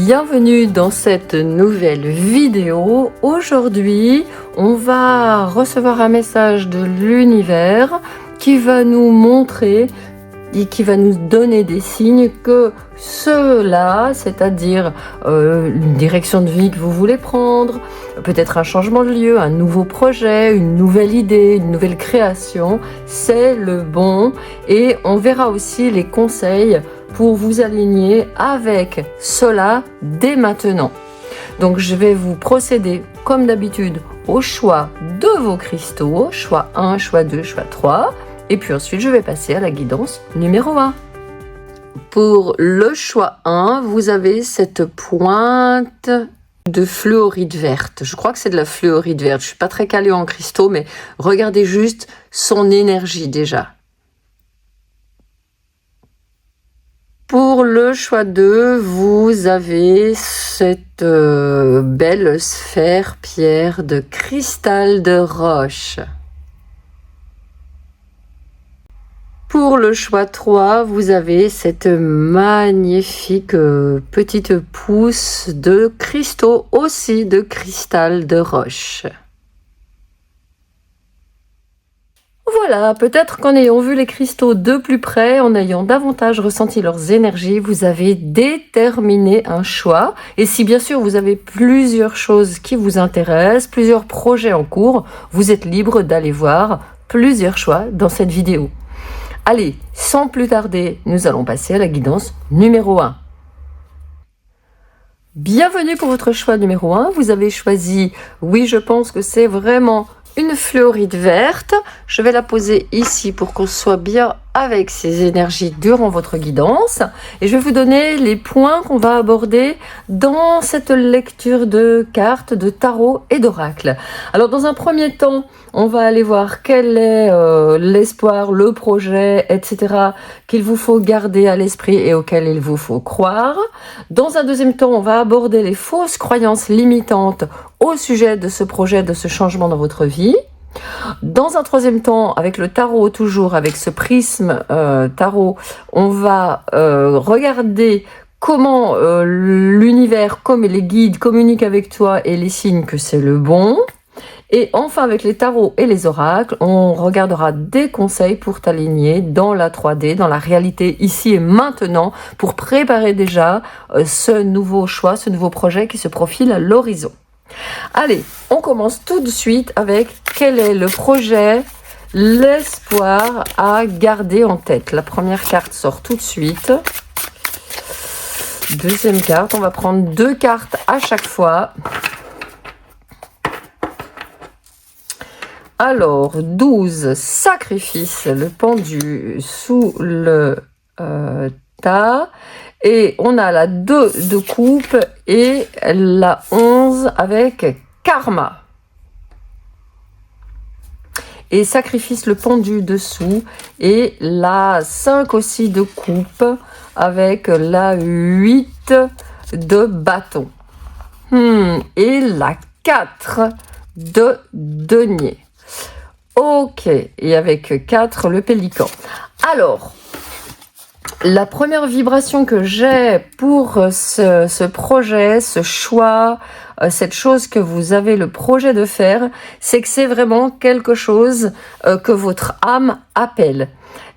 Bienvenue dans cette nouvelle vidéo. Aujourd'hui, on va recevoir un message de l'univers qui va nous montrer et qui va nous donner des signes que cela, c'est-à-dire une direction de vie que vous voulez prendre, peut-être un changement de lieu, un nouveau projet, une nouvelle idée, une nouvelle création, c'est le bon. Et on verra aussi les conseils pour vous aligner avec cela dès maintenant. Donc je vais vous procéder comme d'habitude au choix de vos cristaux, choix 1, choix 2, choix 3. Et puis ensuite, je vais passer à la guidance numéro 1. Pour le choix 1, vous avez cette pointe de fluorite verte. Je crois que c'est de la fluorite verte. Je ne suis pas très calée en cristaux, mais regardez juste son énergie déjà. Pour le choix 2, vous avez cette belle sphère pierre de cristal de roche. Pour le choix 3, vous avez cette magnifique petite pousse de cristaux, aussi de cristal de roche. Voilà, peut-être qu'en ayant vu les cristaux de plus près, en ayant davantage ressenti leurs énergies, vous avez déterminé un choix. Et si bien sûr vous avez plusieurs choses qui vous intéressent, plusieurs projets en cours, vous êtes libre d'aller voir plusieurs choix dans cette vidéo. Allez, sans plus tarder, nous allons passer à la guidance numéro 1. Bienvenue pour votre choix numéro 1. Vous avez choisi, oui, je pense que c'est vraiment une fluorite verte. Je vais la poser ici pour qu'on soit bien avec ces énergies durant votre guidance. Et je vais vous donner les points qu'on va aborder dans cette lecture de cartes, de tarot et d'oracle. Alors, dans un premier temps, on va aller voir quel est l'espoir, le projet, etc. qu'il vous faut garder à l'esprit et auquel il vous faut croire. Dans un deuxième temps, on va aborder les fausses croyances limitantes au sujet de ce projet, de ce changement dans votre vie. Dans un troisième temps, avec le tarot, toujours avec ce prisme tarot, on va regarder comment l'univers, comme les guides communiquent avec toi et les signes que c'est le bon. Et enfin, avec les tarots et les oracles, on regardera des conseils pour t'aligner dans la 3D, dans la réalité ici et maintenant, pour préparer déjà ce nouveau choix, ce nouveau projet qui se profile à l'horizon. Allez, on commence tout de suite avec quel est le projet, l'espoir à garder en tête. La première carte sort tout de suite. Deuxième carte, on va prendre 2 cartes à chaque fois. Alors, 12, sacrifice, le pendu sous le tas. Et on a la 2 de coupe et la 11 avec karma. Et sacrifice, le pendu dessous. Et la 5 aussi de coupe avec la 8 de bâton. Et la 4 de denier. Ok, et avec 4, le pélican. Alors, la première vibration que j'ai pour ce projet, ce choix, cette chose que vous avez le projet de faire, c'est que c'est vraiment quelque chose que votre âme appelle.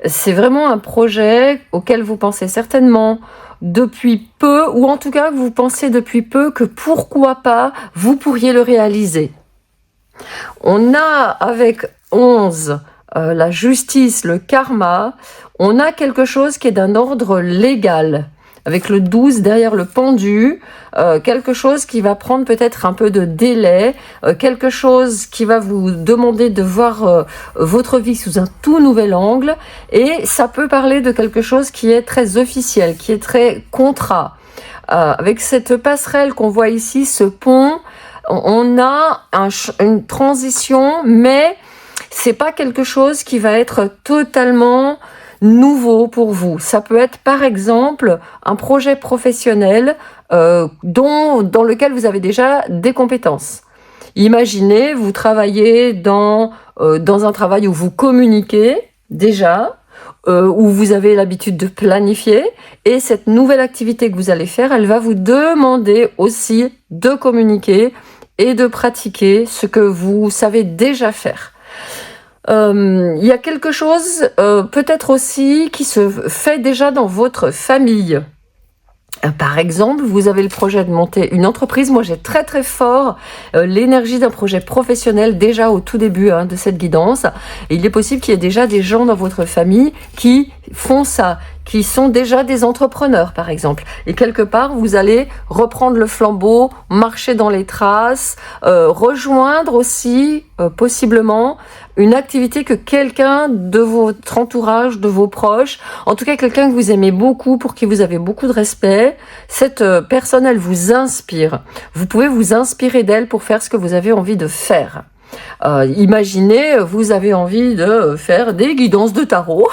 C'est vraiment un projet auquel vous pensez certainement depuis peu, ou en tout cas que vous pensez depuis peu que pourquoi pas vous pourriez le réaliser. On a avec 11 la justice, le karma, on a quelque chose qui est d'un ordre légal. Avec le 12 derrière le pendu, quelque chose qui va prendre peut-être un peu de délai, quelque chose qui va vous demander de voir votre vie sous un tout nouvel angle, et ça peut parler de quelque chose qui est très officiel, qui est très contrat. Avec cette passerelle qu'on voit ici, ce pont, on a une transition, mais c'est pas quelque chose qui va être totalement nouveau pour vous. Ça peut être par exemple un projet professionnel dans lequel vous avez déjà des compétences. Imaginez, vous travaillez dans un travail où vous communiquez déjà, où vous avez l'habitude de planifier. Et cette nouvelle activité que vous allez faire, elle va vous demander aussi de communiquer et de pratiquer ce que vous savez déjà faire. Il y a quelque chose peut-être aussi qui se fait déjà dans votre famille. Par exemple, vous avez le projet de monter une entreprise. Moi, j'ai très très fort l'énergie d'un projet professionnel déjà au tout début de cette guidance. Et il est possible qu'il y ait déjà des gens dans votre famille qui font ça, qui sont déjà des entrepreneurs, par exemple. Et quelque part, vous allez reprendre le flambeau, marcher dans les traces, rejoindre aussi, possiblement, une activité que quelqu'un de votre entourage, de vos proches, en tout cas quelqu'un que vous aimez beaucoup, pour qui vous avez beaucoup de respect, cette personne, elle vous inspire. Vous pouvez vous inspirer d'elle pour faire ce que vous avez envie de faire. Imaginez, vous avez envie de faire des guidances de tarot.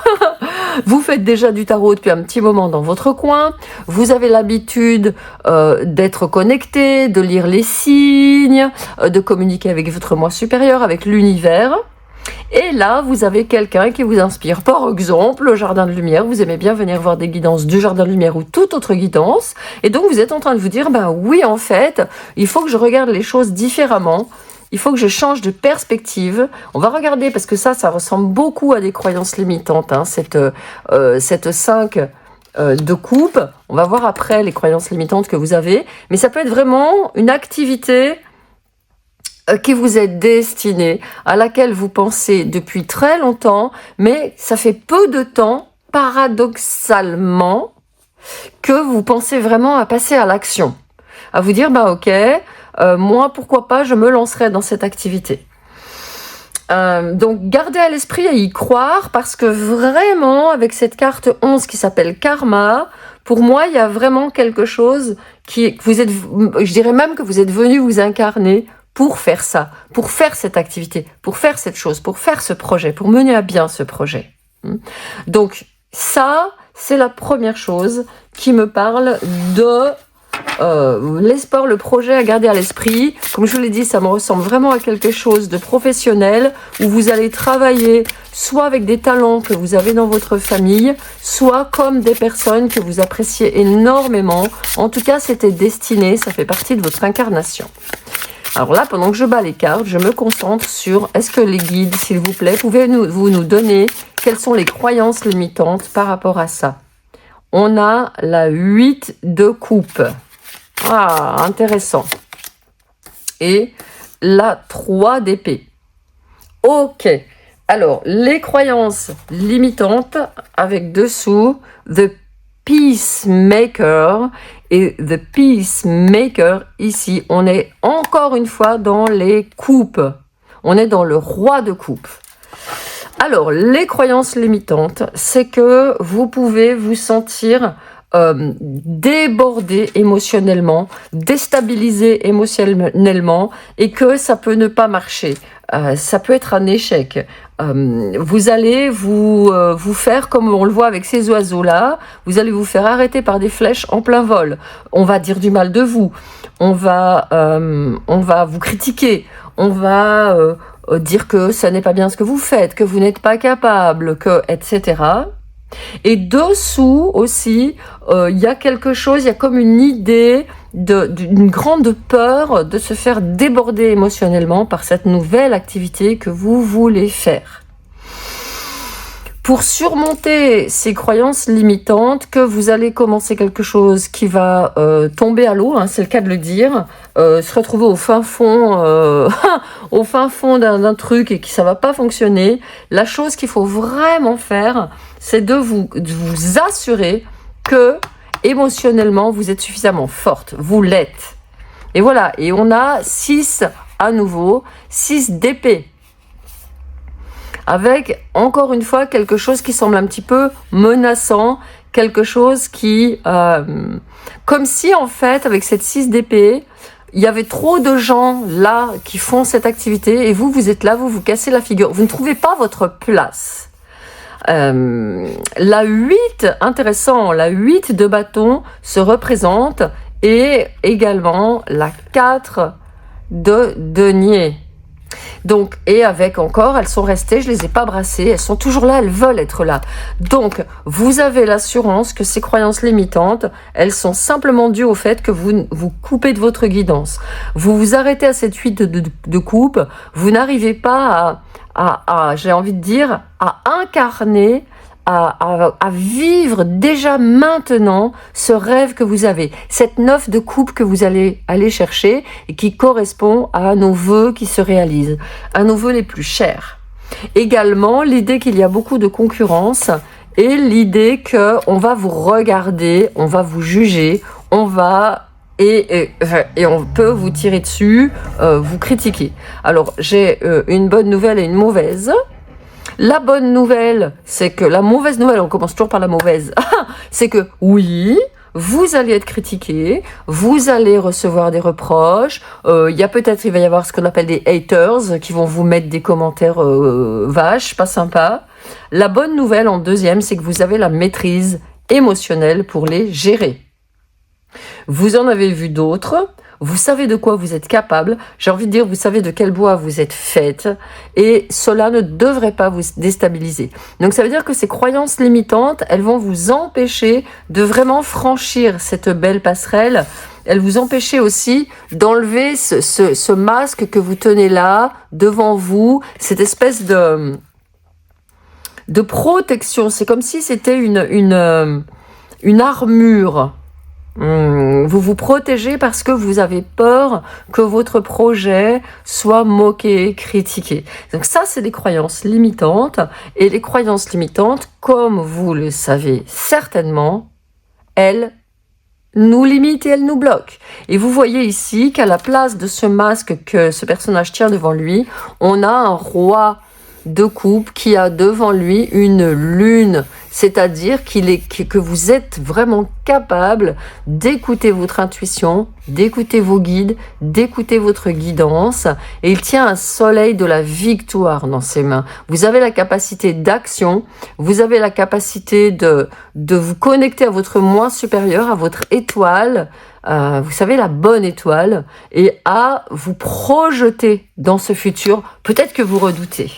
Vous faites déjà du tarot depuis un petit moment dans votre coin. Vous avez l'habitude d'être connecté, de lire les signes, de communiquer avec votre moi supérieur, avec l'univers. Et là, vous avez quelqu'un qui vous inspire. Par exemple, le Jardin de Lumière. Vous aimez bien venir voir des guidances du Jardin de Lumière ou toute autre guidance. Et donc, vous êtes en train de vous dire, ben oui, en fait, il faut que je regarde les choses différemment. Il faut que je change de perspective. On va regarder, parce que ça ressemble beaucoup à des croyances limitantes, cette 5 de coupe. On va voir après les croyances limitantes que vous avez. Mais ça peut être vraiment une activité qui vous est destinée, à laquelle vous pensez depuis très longtemps, mais ça fait peu de temps, paradoxalement, que vous pensez vraiment à passer à l'action. À vous dire, bah ok, moi pourquoi pas, je me lancerai dans cette activité. Donc gardez à l'esprit et y croire, parce que vraiment, avec cette carte 11 qui s'appelle Karma, pour moi, il y a vraiment quelque chose je dirais même que vous êtes venu vous incarner pour faire ça, pour faire cette activité, pour faire cette chose, pour faire ce projet, pour mener à bien ce projet. Donc ça, c'est la première chose qui me parle de l'espoir, le projet à garder à l'esprit. Comme je vous l'ai dit, ça me ressemble vraiment à quelque chose de professionnel, où vous allez travailler soit avec des talents que vous avez dans votre famille, soit comme des personnes que vous appréciez énormément. En tout cas, c'était destiné, ça fait partie de votre incarnation. Alors là, pendant que je bats les cartes, je me concentre sur, est-ce que les guides, s'il vous plaît, pouvez-vous nous donner quelles sont les croyances limitantes par rapport à ça? On a la 8 de coupe. Ah, intéressant. Et la 3 d'épée. Ok. Alors, les croyances limitantes avec dessous, The Peacemaker. Et The Peacemaker, ici, on est encore une fois dans les coupes. On est dans le roi de coupe. Alors, les croyances limitantes, c'est que vous pouvez vous sentir débordé émotionnellement, déstabilisé émotionnellement, et que ça peut ne pas marcher. Ça peut être un échec. Vous allez vous faire, comme on le voit avec ces oiseaux-là, vous allez vous faire arrêter par des flèches en plein vol. On va dire du mal de vous. On va vous critiquer. On va dire que ça n'est pas bien ce que vous faites, que vous n'êtes pas capable, etc. Et dessous aussi, il y a quelque chose, il y a comme une idée d'une grande peur de se faire déborder émotionnellement par cette nouvelle activité que vous voulez faire. Pour surmonter ces croyances limitantes, que vous allez commencer quelque chose qui va tomber à l'eau, c'est le cas de le dire, se retrouver au fin fond, d'un truc et que ça va pas fonctionner, la chose qu'il faut vraiment faire, c'est de vous assurer que émotionnellement vous êtes suffisamment forte, vous l'êtes. Et voilà, et on a 6 à nouveau, 6 d'épée. Avec, encore une fois, quelque chose qui semble un petit peu menaçant, quelque chose qui... comme si, en fait, avec cette 6 d'épée, il y avait trop de gens là qui font cette activité, et vous êtes là, vous vous cassez la figure. Vous ne trouvez pas votre place. La 8, intéressant, la 8 de bâton se représente, et également la 4 de denier. Donc, et avec encore, elles sont restées, je les ai pas brassées, elles sont toujours là, elles veulent être là. Donc, vous avez l'assurance que ces croyances limitantes, elles sont simplement dues au fait que vous vous coupez de votre guidance. Vous vous arrêtez à cette fuite de coupe, vous n'arrivez pas j'ai envie de dire, à incarner, à vivre déjà maintenant ce rêve que vous avez, cette 9 de coupe que vous allez aller chercher et qui correspond à nos vœux qui se réalisent, à nos vœux les plus chers. Également, l'idée qu'il y a beaucoup de concurrence et l'idée que on va vous regarder, on va vous juger, on va et on peut vous tirer dessus, vous critiquer. Alors, j'ai une bonne nouvelle et une mauvaise. La bonne nouvelle, c'est que la mauvaise nouvelle, on commence toujours par la mauvaise, c'est que oui, vous allez être critiqué, vous allez recevoir des reproches, il va y avoir ce qu'on appelle des haters qui vont vous mettre des commentaires vaches, pas sympas. La bonne nouvelle en deuxième, c'est que vous avez la maîtrise émotionnelle pour les gérer. Vous en avez vu d'autres. Vous savez de quoi vous êtes capable, j'ai envie de dire, vous savez de quel bois vous êtes faite, et cela ne devrait pas vous déstabiliser. Donc ça veut dire que ces croyances limitantes, elles vont vous empêcher de vraiment franchir cette belle passerelle, elles vous empêcher aussi d'enlever ce masque que vous tenez là, devant vous, cette espèce de protection. C'est comme si c'était une armure. Vous vous protégez parce que vous avez peur que votre projet soit moqué, critiqué. Donc ça, c'est des croyances limitantes. Et les croyances limitantes, comme vous le savez certainement, elles nous limitent et elles nous bloquent. Et vous voyez ici qu'à la place de ce masque que ce personnage tient devant lui, on a un roi de coupe qui a devant lui une lune, c'est-à-dire que vous êtes vraiment capable d'écouter votre intuition, d'écouter vos guides, d'écouter votre guidance, et il tient un soleil de la victoire dans ses mains. Vous avez la capacité d'action, vous avez la capacité de vous connecter à votre moi supérieur, à votre étoile, vous savez, la bonne étoile, et à vous projeter dans ce futur, peut-être que vous redoutez.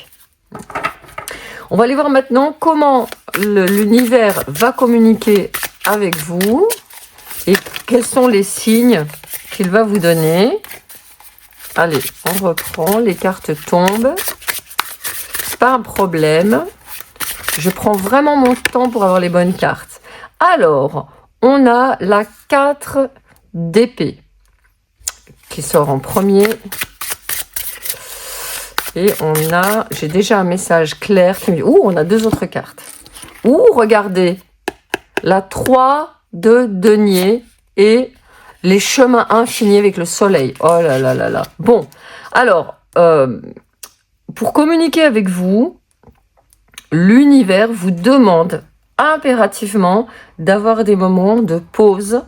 On va aller voir maintenant comment l'univers va communiquer avec vous et quels sont les signes qu'il va vous donner. Allez, on reprend, les cartes tombent. C'est pas un problème. Je prends vraiment mon temps pour avoir les bonnes cartes. Alors, on a la 4 d'épée qui sort en premier. Et j'ai déjà un message clair qui me dit, on a 2 autres cartes. Regardez, la 3 de denier et les chemins infinis avec le soleil. Oh là là là là. Bon, alors, pour communiquer avec vous, l'univers vous demande impérativement d'avoir des moments de pause,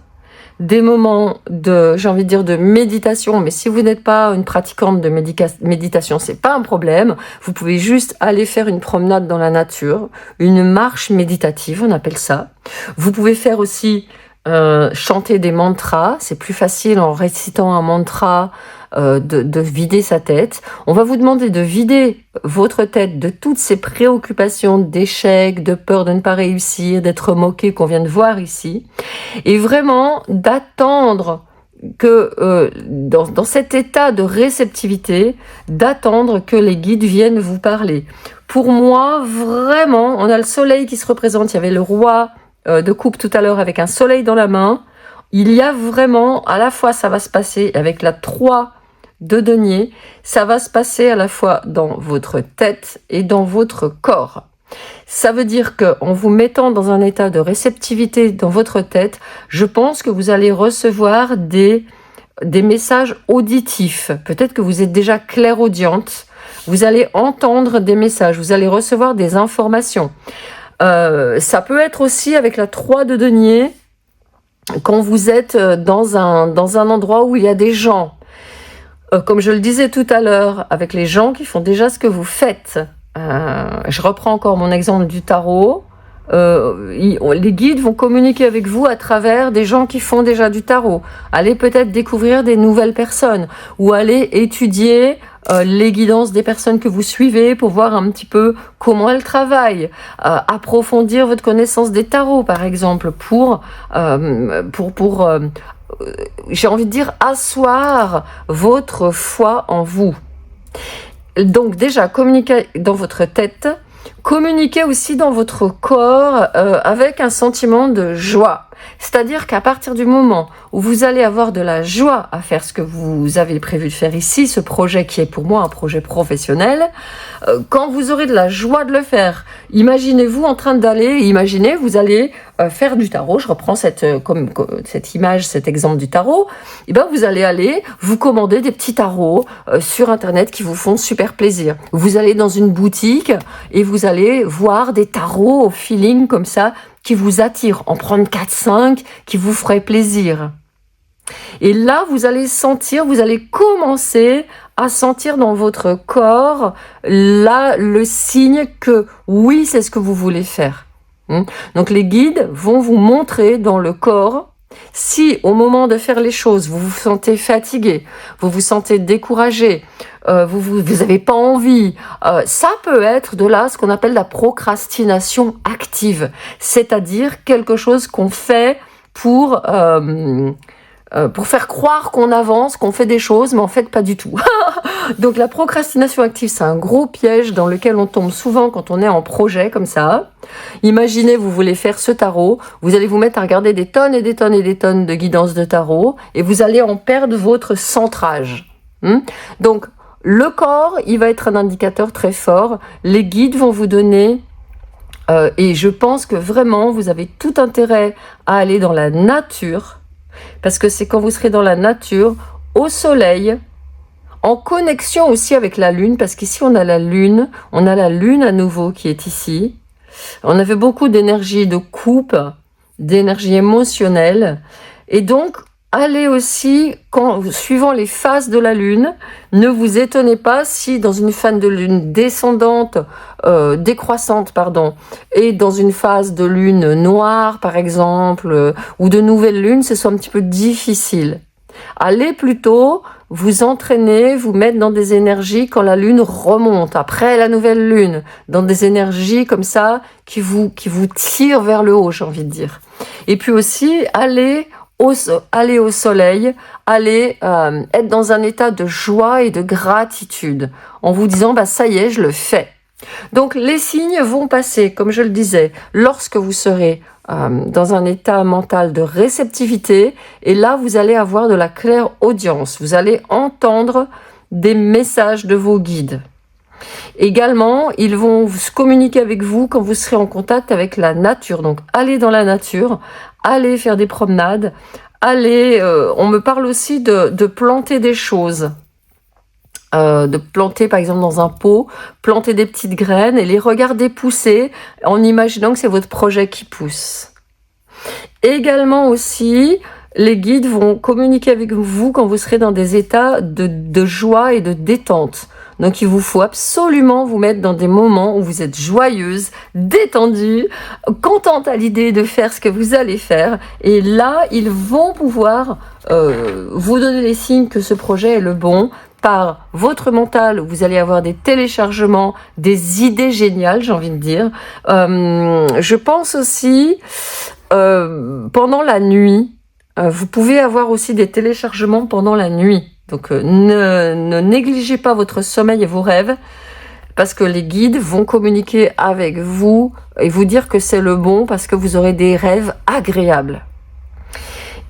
des moments j'ai envie de dire de méditation, mais si vous n'êtes pas une pratiquante de méditation, c'est pas un problème. Vous pouvez juste aller faire une promenade dans la nature, une marche méditative, on appelle ça. Vous pouvez faire aussi chanter des mantras, c'est plus facile en récitant un mantra de vider sa tête. On va vous demander de vider votre tête de toutes ces préoccupations d'échec, de peur de ne pas réussir, d'être moqué qu'on vient de voir ici, et vraiment d'attendre que dans cet état de réceptivité, d'attendre que les guides viennent vous parler. Pour moi, vraiment, on a le soleil qui se représente, il y avait le roi de coupe tout à l'heure avec un soleil dans la main. Il y a vraiment, à la fois ça va se passer avec la 3 de denier, ça va se passer à la fois dans votre tête et dans votre corps. Ça veut dire qu'en vous mettant dans un état de réceptivité dans votre tête, je pense que vous allez recevoir des messages auditifs. Peut-être que vous êtes déjà clairaudiente. Vous allez entendre des messages, vous allez recevoir des informations. Ça peut être aussi avec la 3 de denier, quand vous êtes dans un endroit où il y a des gens. Comme je le disais tout à l'heure, avec les gens qui font déjà ce que vous faites. Je reprends encore mon exemple du tarot. les guides vont communiquer avec vous à travers des gens qui font déjà du tarot. Allez peut-être découvrir des nouvelles personnes ou allez étudier les guidances des personnes que vous suivez pour voir un petit peu comment elles travaillent, approfondir votre connaissance des tarots par exemple pour j'ai envie de dire asseoir votre foi en vous. Donc déjà communiquez dans votre tête, communiquez aussi dans votre corps avec un sentiment de joie. C'est-à-dire qu'à partir du moment où vous allez avoir de la joie à faire ce que vous avez prévu de faire ici, ce projet qui est pour moi un projet professionnel, quand vous aurez de la joie de le faire, imaginez-vous en train imaginez vous allez faire du tarot, je reprends cette image, cet exemple du tarot, et ben vous allez aller vous commander des petits tarots sur internet qui vous font super plaisir. Vous allez dans une boutique et vous allez voir des tarots au feeling comme ça, qui vous attire, en prendre 4-5 qui vous ferait plaisir. Et là, vous allez commencer à sentir dans votre corps là le signe que oui, c'est ce que vous voulez faire. Donc les guides vont vous montrer dans le corps si au moment de faire les choses, vous vous sentez fatigué, vous vous sentez découragé, vous n'avez pas envie, ça peut être de là ce qu'on appelle la procrastination active, c'est-à-dire quelque chose qu'on fait pour faire croire qu'on avance, qu'on fait des choses, mais en fait pas du tout. Donc la procrastination active, c'est un gros piège dans lequel on tombe souvent quand on est en projet comme ça. Imaginez, vous voulez faire ce tarot, vous allez vous mettre à regarder des tonnes et des tonnes et des tonnes de guidances de tarot, et vous allez en perdre votre centrage. Donc le corps, il va être un indicateur très fort. Les guides vont vous donner, et je pense que vraiment, vous avez tout intérêt à aller dans la nature, parce que c'est quand vous serez dans la nature, au soleil, en connexion aussi avec la lune, parce qu'ici on a la lune à nouveau qui est ici. On avait beaucoup d'énergie de coupe, d'énergie émotionnelle, et donc allez aussi, suivant les phases de la lune, ne vous étonnez pas si dans une phase de lune décroissante, et dans une phase de lune noire par exemple, ou de nouvelle lune, ce soit un petit peu difficile. Allez plutôt vous entraîner, vous mettre dans des énergies quand la lune remonte, après la nouvelle lune, dans des énergies comme ça qui vous tirent vers le haut, j'ai envie de dire. Et puis aussi, aller au soleil, être dans un état de joie et de gratitude, en vous disant ça y est, je le fais. Donc les signes vont passer, comme je le disais, lorsque vous serez dans un état mental de réceptivité, et là vous allez avoir de la clairaudience, vous allez entendre des messages de vos guides. Également, ils vont se communiquer avec vous quand vous serez en contact avec la nature. Donc allez dans la nature, allez faire des promenades, on me parle aussi de planter des choses. De planter par exemple dans un pot, planter des petites graines et les regarder pousser en imaginant que c'est votre projet qui pousse. Également aussi, les guides vont communiquer avec vous quand vous serez dans des états de joie et de détente. Donc il vous faut absolument vous mettre dans des moments où vous êtes joyeuse, détendue, contente à l'idée de faire ce que vous allez faire. Et là, ils vont pouvoir vous donner les signes que ce projet est le bon. Par votre mental, vous allez avoir des téléchargements, des idées géniales, j'ai envie de dire. Je pense aussi, pendant la nuit, vous pouvez avoir aussi des téléchargements pendant la nuit. Donc ne négligez pas votre sommeil et vos rêves, parce que les guides vont communiquer avec vous et vous dire que c'est le bon, parce que vous aurez des rêves agréables.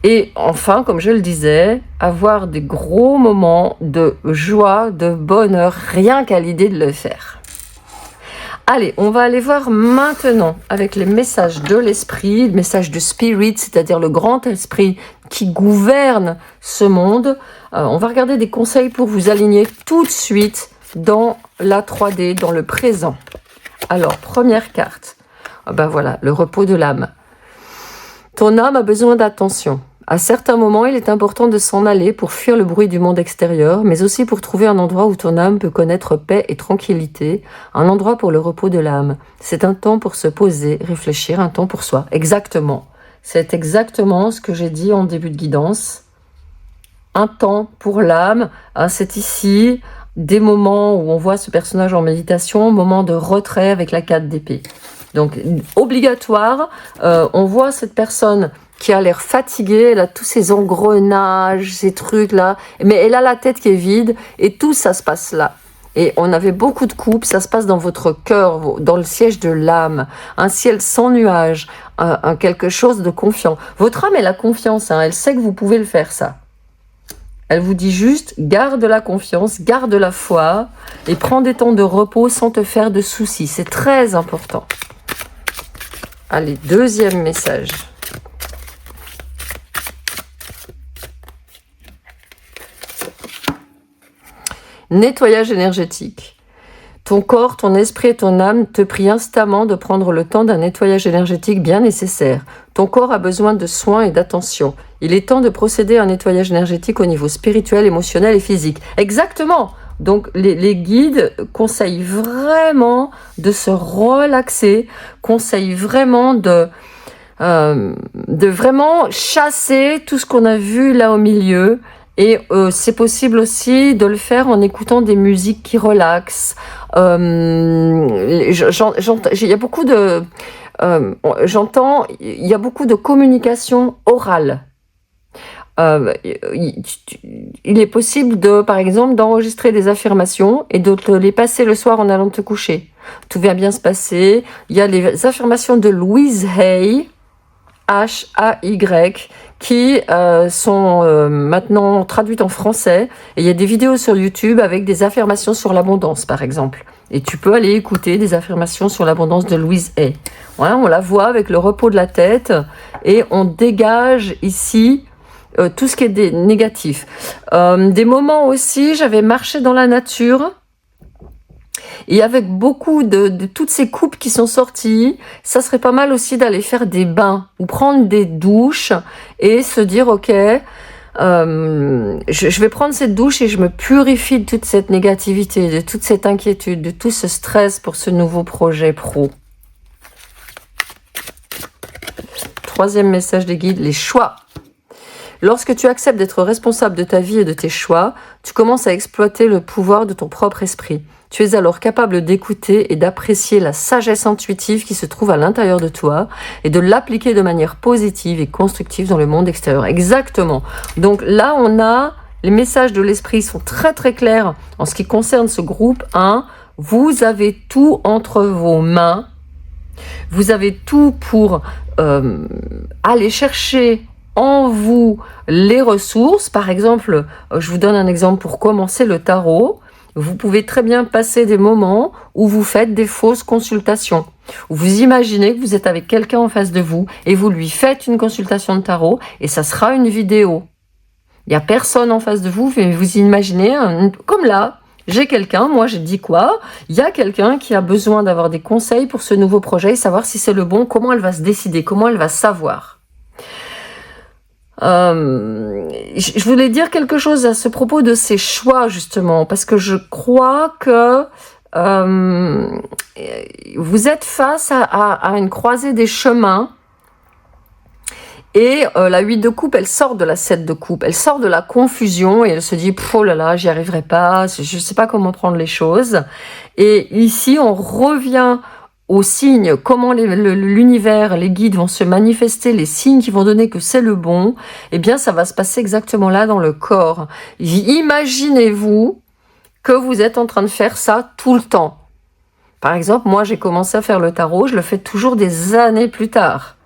Et enfin, comme je le disais, avoir des gros moments de joie, de bonheur, rien qu'à l'idée de le faire. Allez, on va aller voir maintenant avec les messages de l'esprit, le message de spirit, c'est-à-dire le grand esprit qui gouverne ce monde. On va regarder des conseils pour vous aligner tout de suite dans la 3D, dans le présent. Alors, première carte. Voilà, le repos de l'âme. Ton âme a besoin d'attention. À certains moments, il est important de s'en aller pour fuir le bruit du monde extérieur, mais aussi pour trouver un endroit où ton âme peut connaître paix et tranquillité, un endroit pour le repos de l'âme. C'est un temps pour se poser, réfléchir, un temps pour soi. Exactement. C'est exactement ce que j'ai dit en début de guidance. Un temps pour l'âme, hein, c'est ici des moments où on voit ce personnage en méditation, moment de retrait avec la 4 d'épée. Donc, obligatoire, on voit cette personne qui a l'air fatiguée, elle a tous ces engrenages, ces trucs-là, mais elle a la tête qui est vide, et tout ça se passe là. Et on avait beaucoup de coupes, ça se passe dans votre cœur, dans le siège de l'âme, un ciel sans nuages, quelque chose de confiant. Votre âme, elle a confiance, hein, elle sait que vous pouvez le faire, ça. Elle vous dit juste, garde la confiance, garde la foi, et prends des temps de repos sans te faire de soucis. C'est très important. Allez, deuxième message. Nettoyage énergétique. Ton corps, ton esprit et ton âme te prient instamment de prendre le temps d'un nettoyage énergétique bien nécessaire. Ton corps a besoin de soins et d'attention. Il est temps de procéder à un nettoyage énergétique au niveau spirituel, émotionnel et physique. Exactement! Donc les guides conseillent vraiment de se relaxer, conseillent vraiment de vraiment chasser tout ce qu'on a vu là au milieu. Et c'est possible aussi de le faire en écoutant des musiques qui relaxent. Il y a beaucoup de, j'entends, il y a beaucoup de communication orale. Il est possible de, par exemple, d'enregistrer des affirmations et de te les passer le soir en allant te coucher. Tout va bien se passer. Il y a les affirmations de Louise Hay, H-A-Y, qui sont maintenant traduites en français. Et il y a des vidéos sur YouTube avec des affirmations sur l'abondance, par exemple. Et tu peux aller écouter des affirmations sur l'abondance de Louise Hay. Voilà, on la voit avec le repos de la tête et on dégage ici tout ce qui est négatif. Des moments aussi, j'avais marché dans la nature. Et avec beaucoup de toutes ces coupes qui sont sorties, ça serait pas mal aussi d'aller faire des bains ou prendre des douches et se dire, ok, je vais prendre cette douche et je me purifie de toute cette négativité, de toute cette inquiétude, de tout ce stress pour ce nouveau projet pro. Troisième message des guides, les choix. Lorsque tu acceptes d'être responsable de ta vie et de tes choix, tu commences à exploiter le pouvoir de ton propre esprit. Tu es alors capable d'écouter et d'apprécier la sagesse intuitive qui se trouve à l'intérieur de toi et de l'appliquer de manière positive et constructive dans le monde extérieur. Exactement. Donc là, on a les messages de l'esprit sont très très clairs en ce qui concerne ce groupe 1. Vous avez tout entre vos mains. Vous avez tout pour aller chercher en vous les ressources. Par exemple, je vous donne un exemple pour commencer le tarot. Vous pouvez très bien passer des moments où vous faites des fausses consultations. Où vous imaginez que vous êtes avec quelqu'un en face de vous et vous lui faites une consultation de tarot et ça sera une vidéo. Il n'y a personne en face de vous, mais vous imaginez, comme là, j'ai quelqu'un, moi j'ai dit quoi? Il y a quelqu'un qui a besoin d'avoir des conseils pour ce nouveau projet et savoir si c'est le bon, comment elle va se décider, comment elle va savoir. Je voulais dire quelque chose à ce propos de ces choix justement, parce que je crois que vous êtes face à une croisée des chemins et la 8 de coupe, elle sort de la 7 de coupe, elle sort de la confusion et elle se dit « Oh là là, j'y arriverai pas, je ne sais pas comment prendre les choses ». Et ici, on revient aux signes, comment l'univers, les guides vont se manifester, les signes qui vont donner que c'est le bon, eh bien ça va se passer exactement là dans le corps. Imaginez-vous que vous êtes en train de faire ça tout le temps. Par exemple, moi j'ai commencé à faire le tarot, je le fais toujours des années plus tard.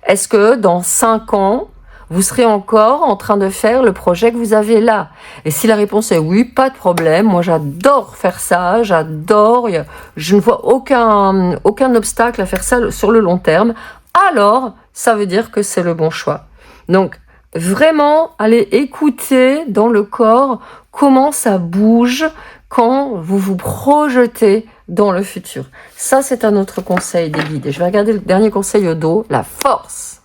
Est-ce que dans 5 ans, vous serez encore en train de faire le projet que vous avez là? Et si la réponse est oui, pas de problème. Moi, j'adore faire ça. J'adore. Je ne vois aucun obstacle à faire ça sur le long terme. Alors, ça veut dire que c'est le bon choix. Donc, vraiment, allez écouter dans le corps comment ça bouge quand vous vous projetez dans le futur. Ça, c'est un autre conseil des guides. Et je vais regarder le dernier conseil au dos, la force.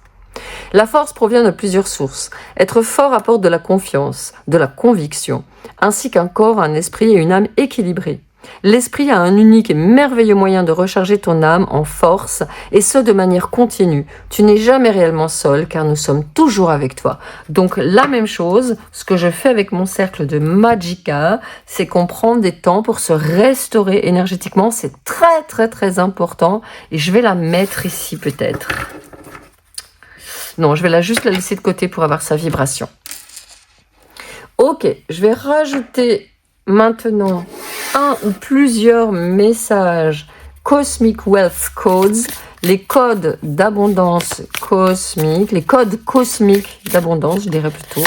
La force provient de plusieurs sources. Être fort apporte de la confiance, de la conviction, ainsi qu'un corps, un esprit et une âme équilibrés. L'esprit a un unique et merveilleux moyen de recharger ton âme en force, et ce de manière continue. Tu n'es jamais réellement seul, car nous sommes toujours avec toi. Donc la même chose, ce que je fais avec mon cercle de Magica, c'est qu'on prend des temps pour se restaurer énergétiquement. C'est très très très important, et je vais la mettre ici peut-être. Non, je vais juste la laisser de côté pour avoir sa vibration. Ok, je vais rajouter maintenant un ou plusieurs messages Cosmic Wealth Codes, les codes d'abondance cosmique, les codes cosmiques d'abondance, je dirais plutôt.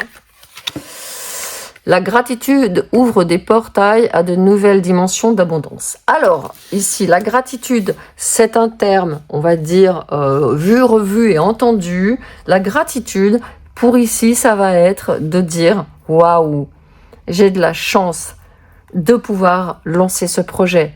La gratitude ouvre des portails à de nouvelles dimensions d'abondance. Alors, ici, la gratitude, c'est un terme, on va dire, vu, revu et entendu. La gratitude, pour ici, ça va être de dire « Waouh, j'ai de la chance de pouvoir lancer ce projet.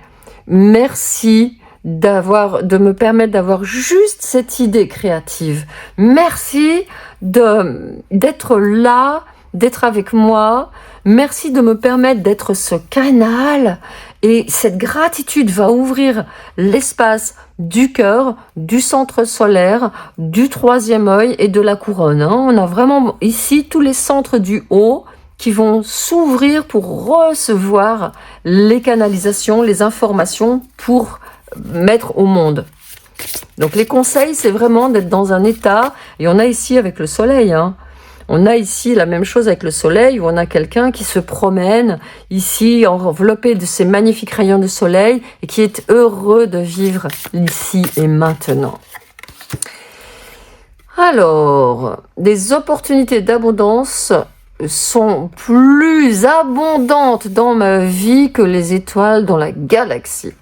Merci de me permettre d'avoir juste cette idée créative. Merci d'être là, d'être avec moi. Merci de me permettre d'être ce canal. Et cette gratitude va ouvrir l'espace du cœur, du centre solaire, du troisième œil et de la couronne. On a vraiment ici tous les centres du haut qui vont s'ouvrir pour recevoir les canalisations, les informations pour mettre au monde. Donc les conseils, c'est vraiment d'être dans un état, et on a ici avec le soleil, on a ici la même chose avec le soleil, où on a quelqu'un qui se promène ici, enveloppé de ces magnifiques rayons de soleil, et qui est heureux de vivre ici et maintenant. Alors, des opportunités d'abondance sont plus abondantes dans ma vie que les étoiles dans la galaxie.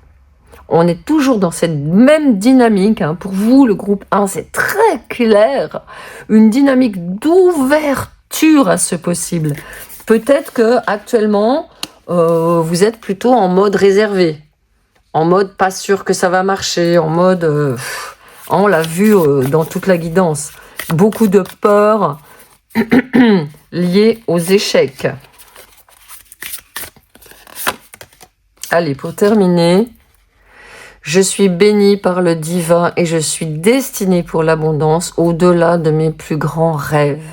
On est toujours dans cette même dynamique. Pour vous, le groupe 1, c'est très clair. Une dynamique d'ouverture à ce possible. Peut-être que actuellement, vous êtes plutôt en mode réservé. En mode pas sûr que ça va marcher. En mode, on l'a vu dans toute la guidance. Beaucoup de peur liées aux échecs. Allez, pour terminer, je suis bénie par le divin et je suis destinée pour l'abondance au-delà de mes plus grands rêves.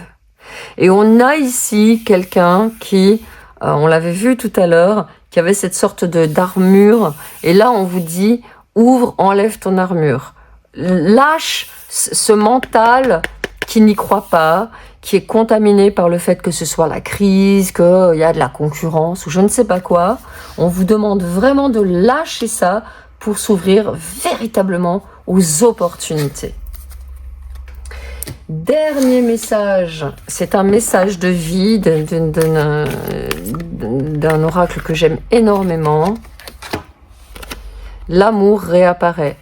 Et on a ici quelqu'un qui, on l'avait vu tout à l'heure, qui avait cette sorte d'armure. Et là, on vous dit, ouvre, enlève ton armure. Lâche ce mental qui n'y croit pas, qui est contaminé par le fait que ce soit la crise, qu'il y a de la concurrence ou je ne sais pas quoi. On vous demande vraiment de lâcher ça pour s'ouvrir véritablement aux opportunités. Dernier message, c'est un message de vie d'un oracle que j'aime énormément. L'amour réapparaît.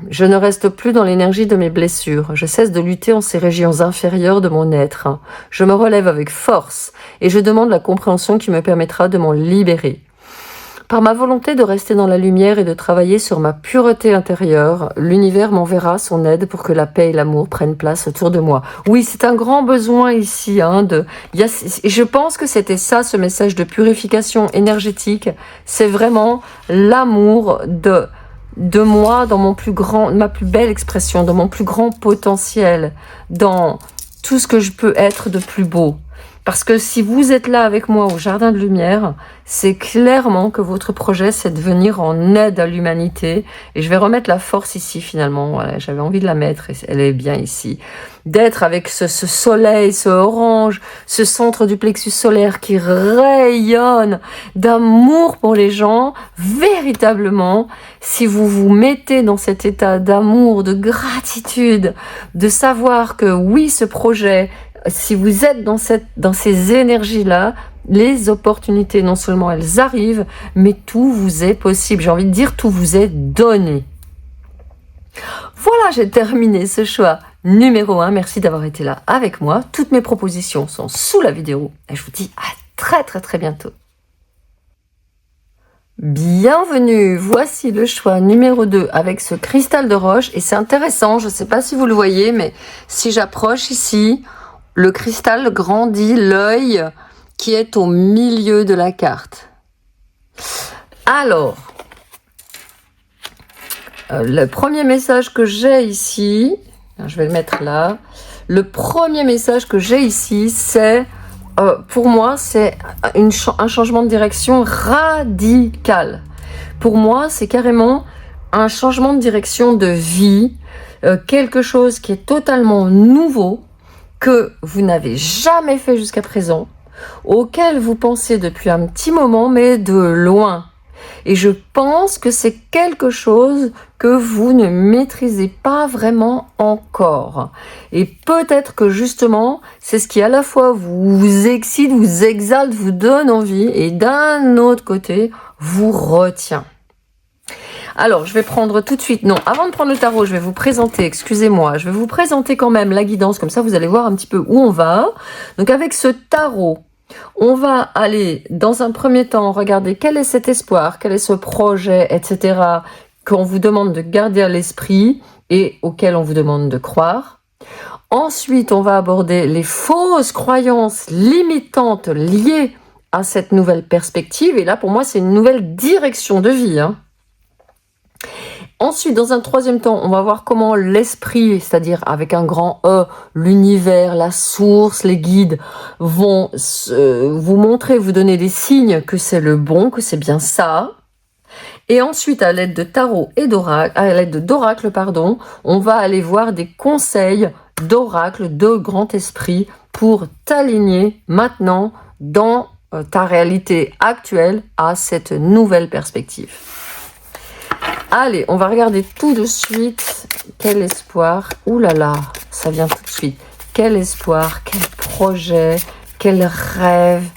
Je ne reste plus dans l'énergie de mes blessures. Je cesse de lutter en ces régions inférieures de mon être. Je me relève avec force et je demande la compréhension qui me permettra de m'en libérer. Par ma volonté de rester dans la lumière et de travailler sur ma pureté intérieure, l'univers m'enverra son aide pour que la paix et l'amour prennent place autour de moi. Oui, c'est un grand besoin ici. Je pense que c'était ça, ce message de purification énergétique. C'est vraiment l'amour de moi dans ma plus belle expression, dans mon plus grand potentiel, dans tout ce que je peux être de plus beau. Parce que si vous êtes là avec moi au Jardin de Lumière, c'est clairement que votre projet, c'est de venir en aide à l'humanité. Et je vais remettre la force ici finalement. Voilà, j'avais envie de la mettre et elle est bien ici. D'être avec ce soleil, ce orange, ce centre du plexus solaire qui rayonne d'amour pour les gens. Véritablement, si vous vous mettez dans cet état d'amour, de gratitude, de savoir que oui, ce projet, si vous êtes dans ces énergies-là, les opportunités, non seulement elles arrivent, mais tout vous est possible. J'ai envie de dire, tout vous est donné. Voilà, j'ai terminé ce choix numéro 1. Merci d'avoir été là avec moi. Toutes mes propositions sont sous la vidéo. Et je vous dis à très très très bientôt. Bienvenue, voici le choix numéro 2 avec ce cristal de roche et c'est intéressant, je ne sais pas si vous le voyez, mais si j'approche ici, le cristal grandit l'œil qui est au milieu de la carte. Alors, le premier message que j'ai ici, je vais le mettre là, le premier message que j'ai ici, c'est... pour moi, c'est un changement de direction radical. Pour moi, c'est carrément un changement de direction de vie, quelque chose qui est totalement nouveau, que vous n'avez jamais fait jusqu'à présent, auquel vous pensez depuis un petit moment, mais de loin. Et je pense que c'est quelque chose que vous ne maîtrisez pas vraiment encore. Et peut-être que justement, c'est ce qui à la fois vous excite, vous exalte, vous donne envie, et d'un autre côté, vous retient. Alors, je vais prendre tout de suite, non, avant de prendre le tarot, je vais vous présenter, excusez-moi, je vais vous présenter quand même la guidance, comme ça vous allez voir un petit peu où on va. Donc avec ce tarot, on va aller dans un premier temps regarder quel est cet espoir, quel est ce projet, etc. qu'on vous demande de garder à l'esprit et auquel on vous demande de croire. Ensuite, on va aborder les fausses croyances limitantes liées à cette nouvelle perspective. Et là, pour moi, c'est une nouvelle direction de vie, hein. Ensuite, dans un troisième temps, on va voir comment l'esprit, c'est-à-dire avec un grand E, l'univers, la source, les guides, vont vous montrer, vous donner des signes que c'est le bon, que c'est bien ça. Et ensuite, à l'aide de tarot et d'oracle, à l'aide d'oracle, pardon, on va aller voir des conseils d'oracle, de grand esprit, pour t'aligner maintenant dans ta réalité actuelle à cette nouvelle perspective. Allez, on va regarder tout de suite quel espoir. Ouh là là, ça vient tout de suite. Quel espoir, quel projet, quel rêve,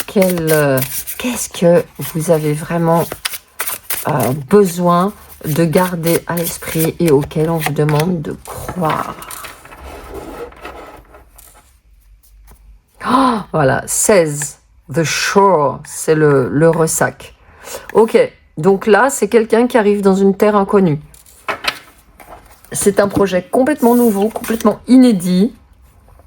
qu'est-ce que vous avez vraiment besoin de garder à l'esprit et auquel on vous demande de croire. Oh, voilà, 16, the shore, c'est le ressac. Ok. Donc là, c'est quelqu'un qui arrive dans une terre inconnue. C'est un projet complètement nouveau, complètement inédit.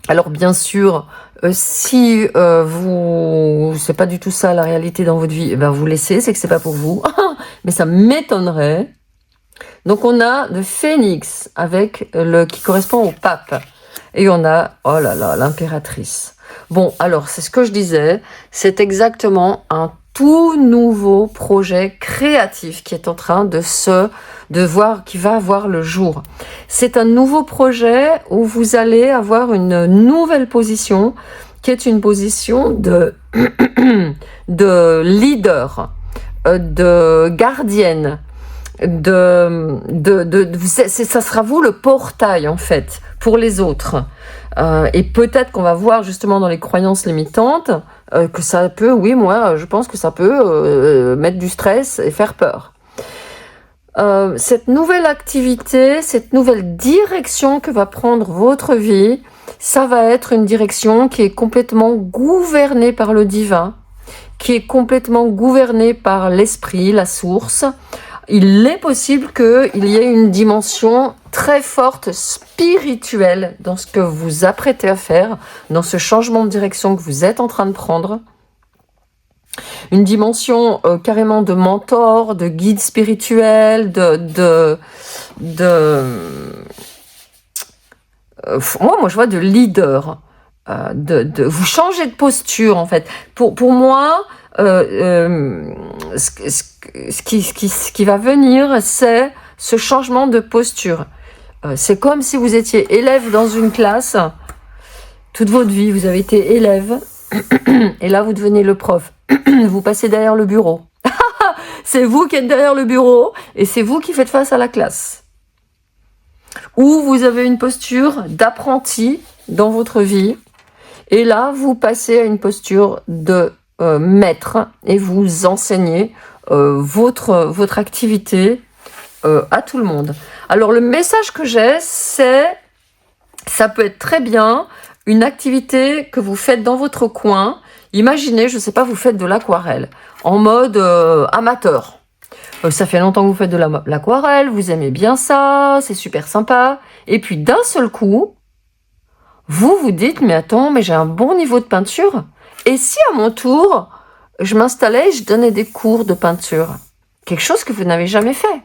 Alors bien sûr, si c'est pas du tout ça la réalité dans votre vie, eh ben vous laissez, c'est que c'est pas pour vous. Mais ça m'étonnerait. Donc on a le phénix avec qui correspond au pape. Et on a, oh là là, l'impératrice. Bon, alors c'est ce que je disais, c'est exactement un tout nouveau projet créatif qui est en train qui va voir le jour. C'est un nouveau projet où vous allez avoir une nouvelle position qui est une position de leader, de gardienne, ça sera vous le portail en fait pour les autres. Et peut-être qu'on va voir justement dans les croyances limitantes que ça peut, oui, moi je pense que ça peut mettre du stress et faire peur. Cette nouvelle activité, cette nouvelle direction que va prendre votre vie, ça va être une direction qui est complètement gouvernée par le divin, qui est complètement gouvernée par l'esprit, la source. Il est possible qu'il y ait une dimension très forte spirituelle dans ce que vous apprêtez à faire, dans ce changement de direction que vous êtes en train de prendre. Une dimension carrément de mentor, de guide spirituel, moi je vois de leader, vous changez de posture en fait. Pour moi, ce qui va venir, c'est ce changement de posture. C'est comme si vous étiez élève dans une classe. Toute votre vie, vous avez été élève. Et là, vous devenez le prof. Vous passez derrière le bureau. C'est vous qui êtes derrière le bureau et c'est vous qui faites face à la classe. Ou vous avez une posture d'apprenti dans votre vie. Et là, vous passez à une posture de maître et vous enseignez votre activité à tout le monde. Alors, le message que j'ai, c'est ça peut être très bien une activité que vous faites dans votre coin Imaginez, je sais pas, vous faites de l'aquarelle en mode amateur. Ça fait longtemps que vous faites de l'aquarelle, vous aimez bien ça, c'est super sympa. Et puis d'un seul coup, vous vous dites, mais attends, mais j'ai un bon niveau de peinture. Et si à mon tour, je m'installais et je donnais des cours de peinture? Quelque chose que vous n'avez jamais fait.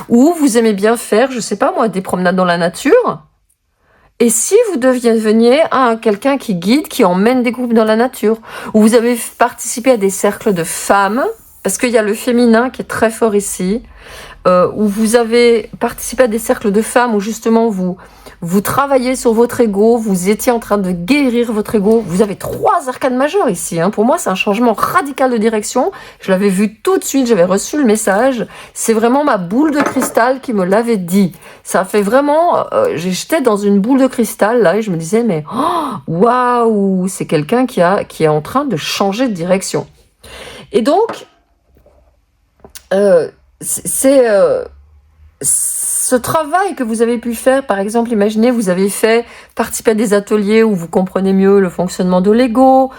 Ou vous aimez bien faire, je sais pas moi, des promenades dans la nature. Et si vous deveniez quelqu'un qui guide, qui emmène des groupes dans la nature, ou vous avez participé à des cercles de femmes, parce qu'il y a le féminin qui est très fort ici, où vous avez participé à des cercles de femmes où justement vous travaillez sur votre ego, vous étiez en train de guérir votre ego. Vous avez 3 arcanes majeures ici. Pour moi, c'est un changement radical de direction. Je l'avais vu tout de suite, j'avais reçu le message. C'est vraiment ma boule de cristal qui me l'avait dit. Ça fait vraiment... j'étais dans une boule de cristal, là, et je me disais, mais waouh, c'est quelqu'un qui est en train de changer de direction. Et donc, ce travail que vous avez pu faire, par exemple, imaginez, vous avez participer à des ateliers où vous comprenez mieux le fonctionnement de l'ego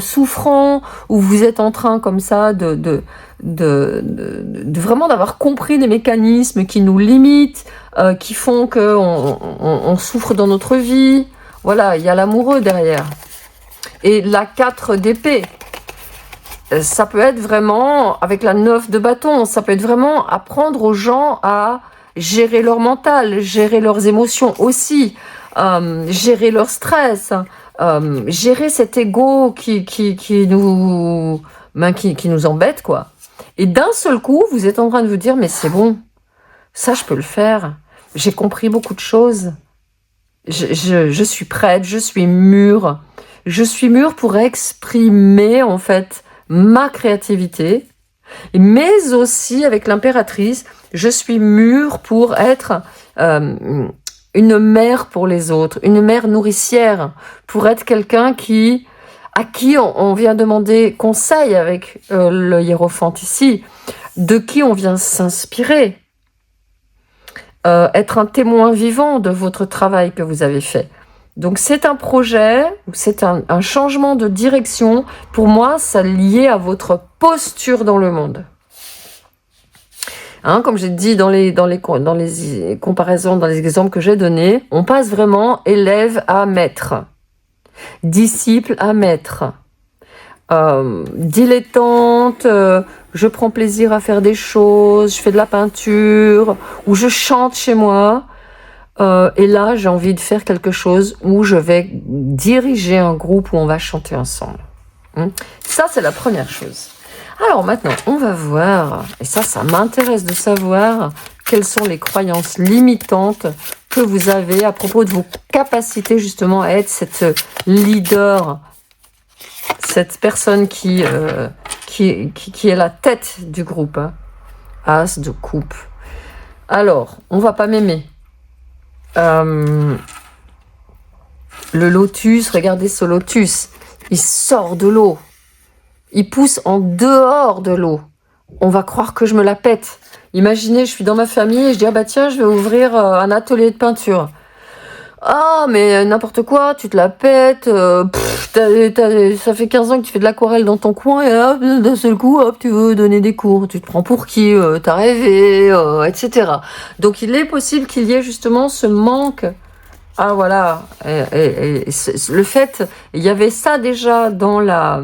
souffrant, où vous êtes en train comme ça de vraiment d'avoir compris les mécanismes qui nous limitent, qui font que on souffre dans notre vie. Voilà, il y a l'amoureux derrière. Et la 4 d'épée. Ça peut être vraiment, avec la 9 de bâton, ça peut être vraiment apprendre aux gens à gérer leur mental, gérer leurs émotions aussi, gérer leur stress, gérer cet ego qui nous embête, quoi. Et d'un seul coup, vous êtes en train de vous dire, mais c'est bon, ça je peux le faire, j'ai compris beaucoup de choses, je suis prête, je suis mûre pour exprimer en fait ma créativité, mais aussi avec l'impératrice, je suis mûre pour être une mère pour les autres, une mère nourricière, pour être quelqu'un à qui on vient demander conseil avec le hiérophante ici, de qui on vient s'inspirer, être un témoin vivant de votre travail que vous avez fait. Donc c'est un projet, c'est un changement de direction. Pour moi, ça lié à votre posture dans le monde. Comme j'ai dit dans les comparaisons, dans les exemples que j'ai donnés, on passe vraiment élève à maître, disciple à maître, dilettante, je prends plaisir à faire des choses, je fais de la peinture, ou je chante chez moi. Et là, j'ai envie de faire quelque chose où je vais diriger un groupe où on va chanter ensemble. Ça, c'est la première chose. Alors maintenant, on va voir, et ça m'intéresse de savoir quelles sont les croyances limitantes que vous avez à propos de vos capacités justement à être cette leader, cette personne qui est la tête du groupe. As de coupe. Alors, on va pas m'aimer. Le lotus, regardez ce lotus, il sort de l'eau, il pousse en dehors de l'eau. On va croire que je me la pète. Imaginez, je suis dans ma famille et je dis, tiens, je vais ouvrir un atelier de peinture. Ah, mais n'importe quoi, tu te la pètes, ça fait 15 ans que tu fais de l'aquarelle dans ton coin et hop, d'un seul coup, hop, tu veux donner des cours, tu te prends pour qui, t'as rêvé, etc. Donc il est possible qu'il y ait justement ce manque. Ah voilà, et le fait, il y avait ça déjà dans la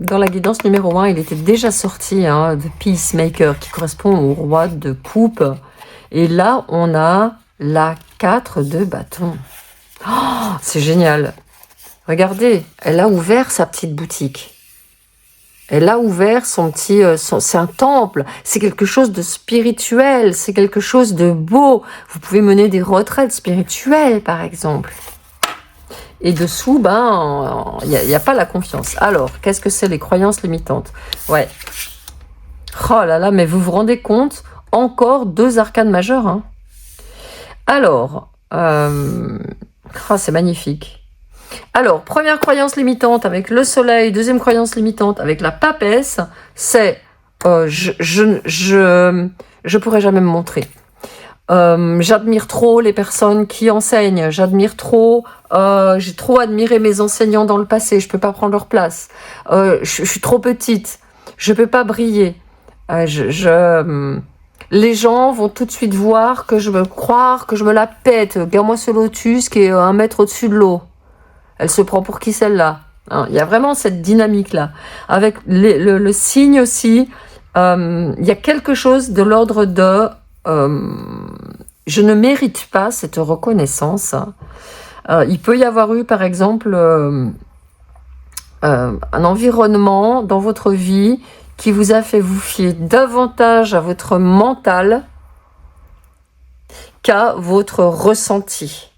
guidance numéro 1, il était déjà sorti, de Peacemaker, qui correspond au roi de coupe. Et là, on a la 4 de bâton. Oh, c'est génial. Regardez, elle a ouvert sa petite boutique. Elle a ouvert son petit... c'est un temple, c'est quelque chose de spirituel, c'est quelque chose de beau. Vous pouvez mener des retraites spirituelles, par exemple. Et dessous, il n'y a pas la confiance. Alors, qu'est-ce que c'est les croyances limitantes? Ouais. Oh là là, mais vous vous rendez compte? Encore 2 arcanes majeures. Alors, c'est magnifique. Alors, première croyance limitante avec le soleil, deuxième croyance limitante avec la papesse, c'est je pourrais jamais me montrer. J'admire trop les personnes qui enseignent. J'admire trop. J'ai trop admiré mes enseignants dans le passé. Je peux pas prendre leur place. Je suis trop petite. Je peux pas briller. Les gens vont tout de suite voir que je veux croire que je me la pète. Regarde-moi ce lotus qui est 1 mètre au-dessus de l'eau. Elle se prend pour qui celle-là? Hein, il y a vraiment cette dynamique-là. Avec le signe aussi, il y a quelque chose de l'ordre de je ne mérite pas cette reconnaissance. Il peut y avoir eu, par exemple, un environnement dans votre vie qui vous a fait vous fier davantage à votre mental qu'à votre ressenti,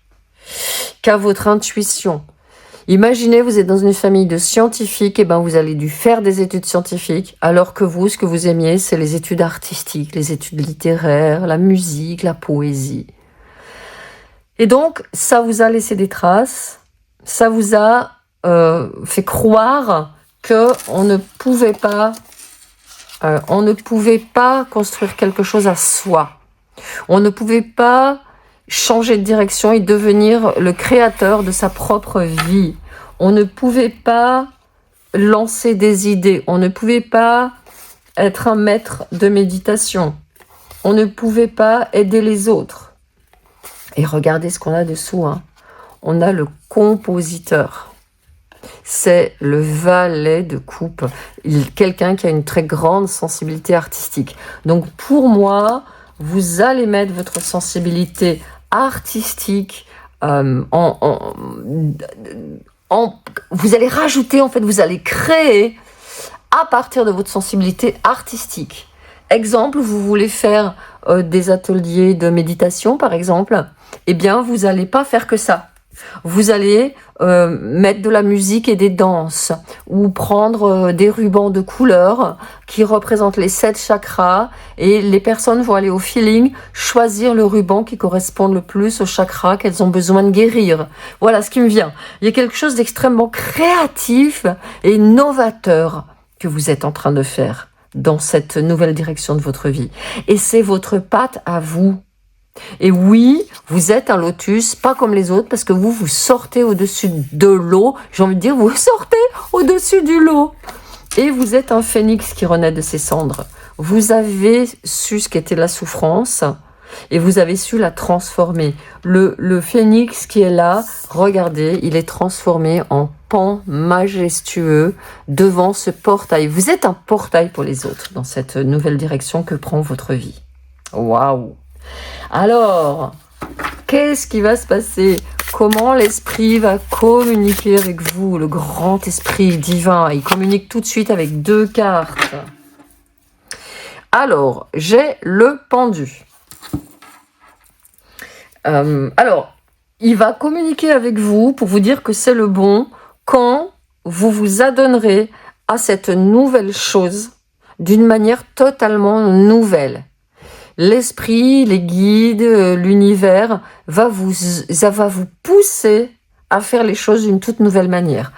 qu'à votre intuition. Imaginez, vous êtes dans une famille de scientifiques, et ben vous allez dû faire des études scientifiques, alors que vous, ce que vous aimiez, c'est les études artistiques, les études littéraires, la musique, la poésie. Et donc, ça vous a laissé des traces, ça vous a fait croire que on ne pouvait pas construire quelque chose à soi. On ne pouvait pas changer de direction et devenir le créateur de sa propre vie. On ne pouvait pas lancer des idées. On ne pouvait pas être un maître de méditation. On ne pouvait pas aider les autres. Et regardez ce qu'on a dessous. Hein. On a le compositeur. C'est le valet de coupe. Quelqu'un qui a une très grande sensibilité artistique. Donc pour moi, vous allez mettre votre sensibilité artistique vous allez rajouter, en fait, vous allez créer à partir de votre sensibilité artistique. Exemple, vous voulez faire des ateliers de méditation, par exemple, eh bien, vous n'allez pas faire que ça. Vous allez mettre de la musique et des danses, ou prendre des rubans de couleurs qui représentent les 7 chakras, et les personnes vont aller au feeling, choisir le ruban qui correspond le plus aux chakras qu'elles ont besoin de guérir. Voilà ce qui me vient. Il y a quelque chose d'extrêmement créatif et novateur que vous êtes en train de faire dans cette nouvelle direction de votre vie. Et c'est votre patte à vous. Et oui, vous êtes un lotus, pas comme les autres, parce que vous sortez au-dessus de l'eau. J'ai envie de dire, vous sortez au-dessus du lot. Et vous êtes un phénix qui renaît de ses cendres. Vous avez su ce qu'était la souffrance et vous avez su la transformer. Le phénix qui est là, regardez, il est transformé en pan majestueux devant ce portail. Vous êtes un portail pour les autres dans cette nouvelle direction que prend votre vie. Waouh! Alors, qu'est-ce qui va se passer? Comment l'esprit va communiquer avec vous? Le grand esprit divin, il communique tout de suite avec 2 cartes. Alors, j'ai le pendu. Alors, il va communiquer avec vous pour vous dire que c'est le bon quand vous vous adonnerez à cette nouvelle chose d'une manière totalement nouvelle. L'esprit, les guides, l'univers va vous pousser à faire les choses d'une toute nouvelle manière.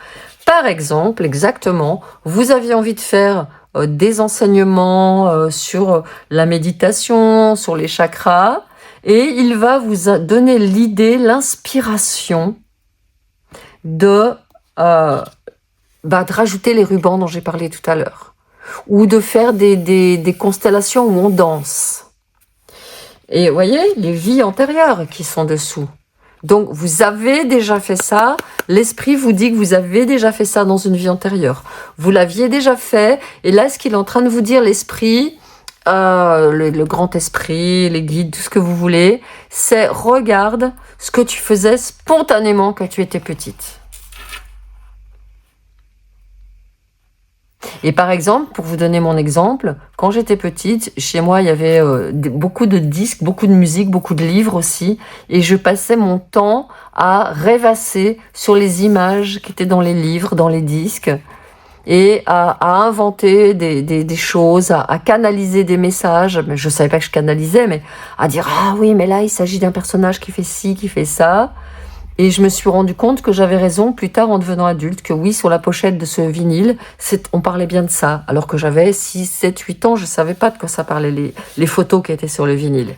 Par exemple, exactement, vous aviez envie de faire des enseignements sur la méditation, sur les chakras, et il va vous donner l'idée, l'inspiration de rajouter les rubans dont j'ai parlé tout à l'heure, ou de faire des constellations où on danse. Et vous voyez, les vies antérieures qui sont dessous. Donc, vous avez déjà fait ça. L'esprit vous dit que vous avez déjà fait ça dans une vie antérieure. Vous l'aviez déjà fait. Et là, ce qu'il est en train de vous dire, l'esprit, le grand esprit, les guides, tout ce que vous voulez, c'est regarde ce que tu faisais spontanément quand tu étais petite. Et par exemple, pour vous donner mon exemple, quand j'étais petite, chez moi, il y avait beaucoup de disques, beaucoup de musique, beaucoup de livres aussi. Et je passais mon temps à rêvasser sur les images qui étaient dans les livres, dans les disques, et à inventer des choses, à canaliser des messages. Mais je ne savais pas que je canalisais, mais à dire « Ah oui, mais là, il s'agit d'un personnage qui fait ci, qui fait ça ». Et je me suis rendu compte que j'avais raison plus tard en devenant adulte, que oui, sur la pochette de ce vinyle, on parlait bien de ça. Alors que j'avais 6, 7, 8 ans, je ne savais pas de quoi ça parlait, les photos qui étaient sur le vinyle.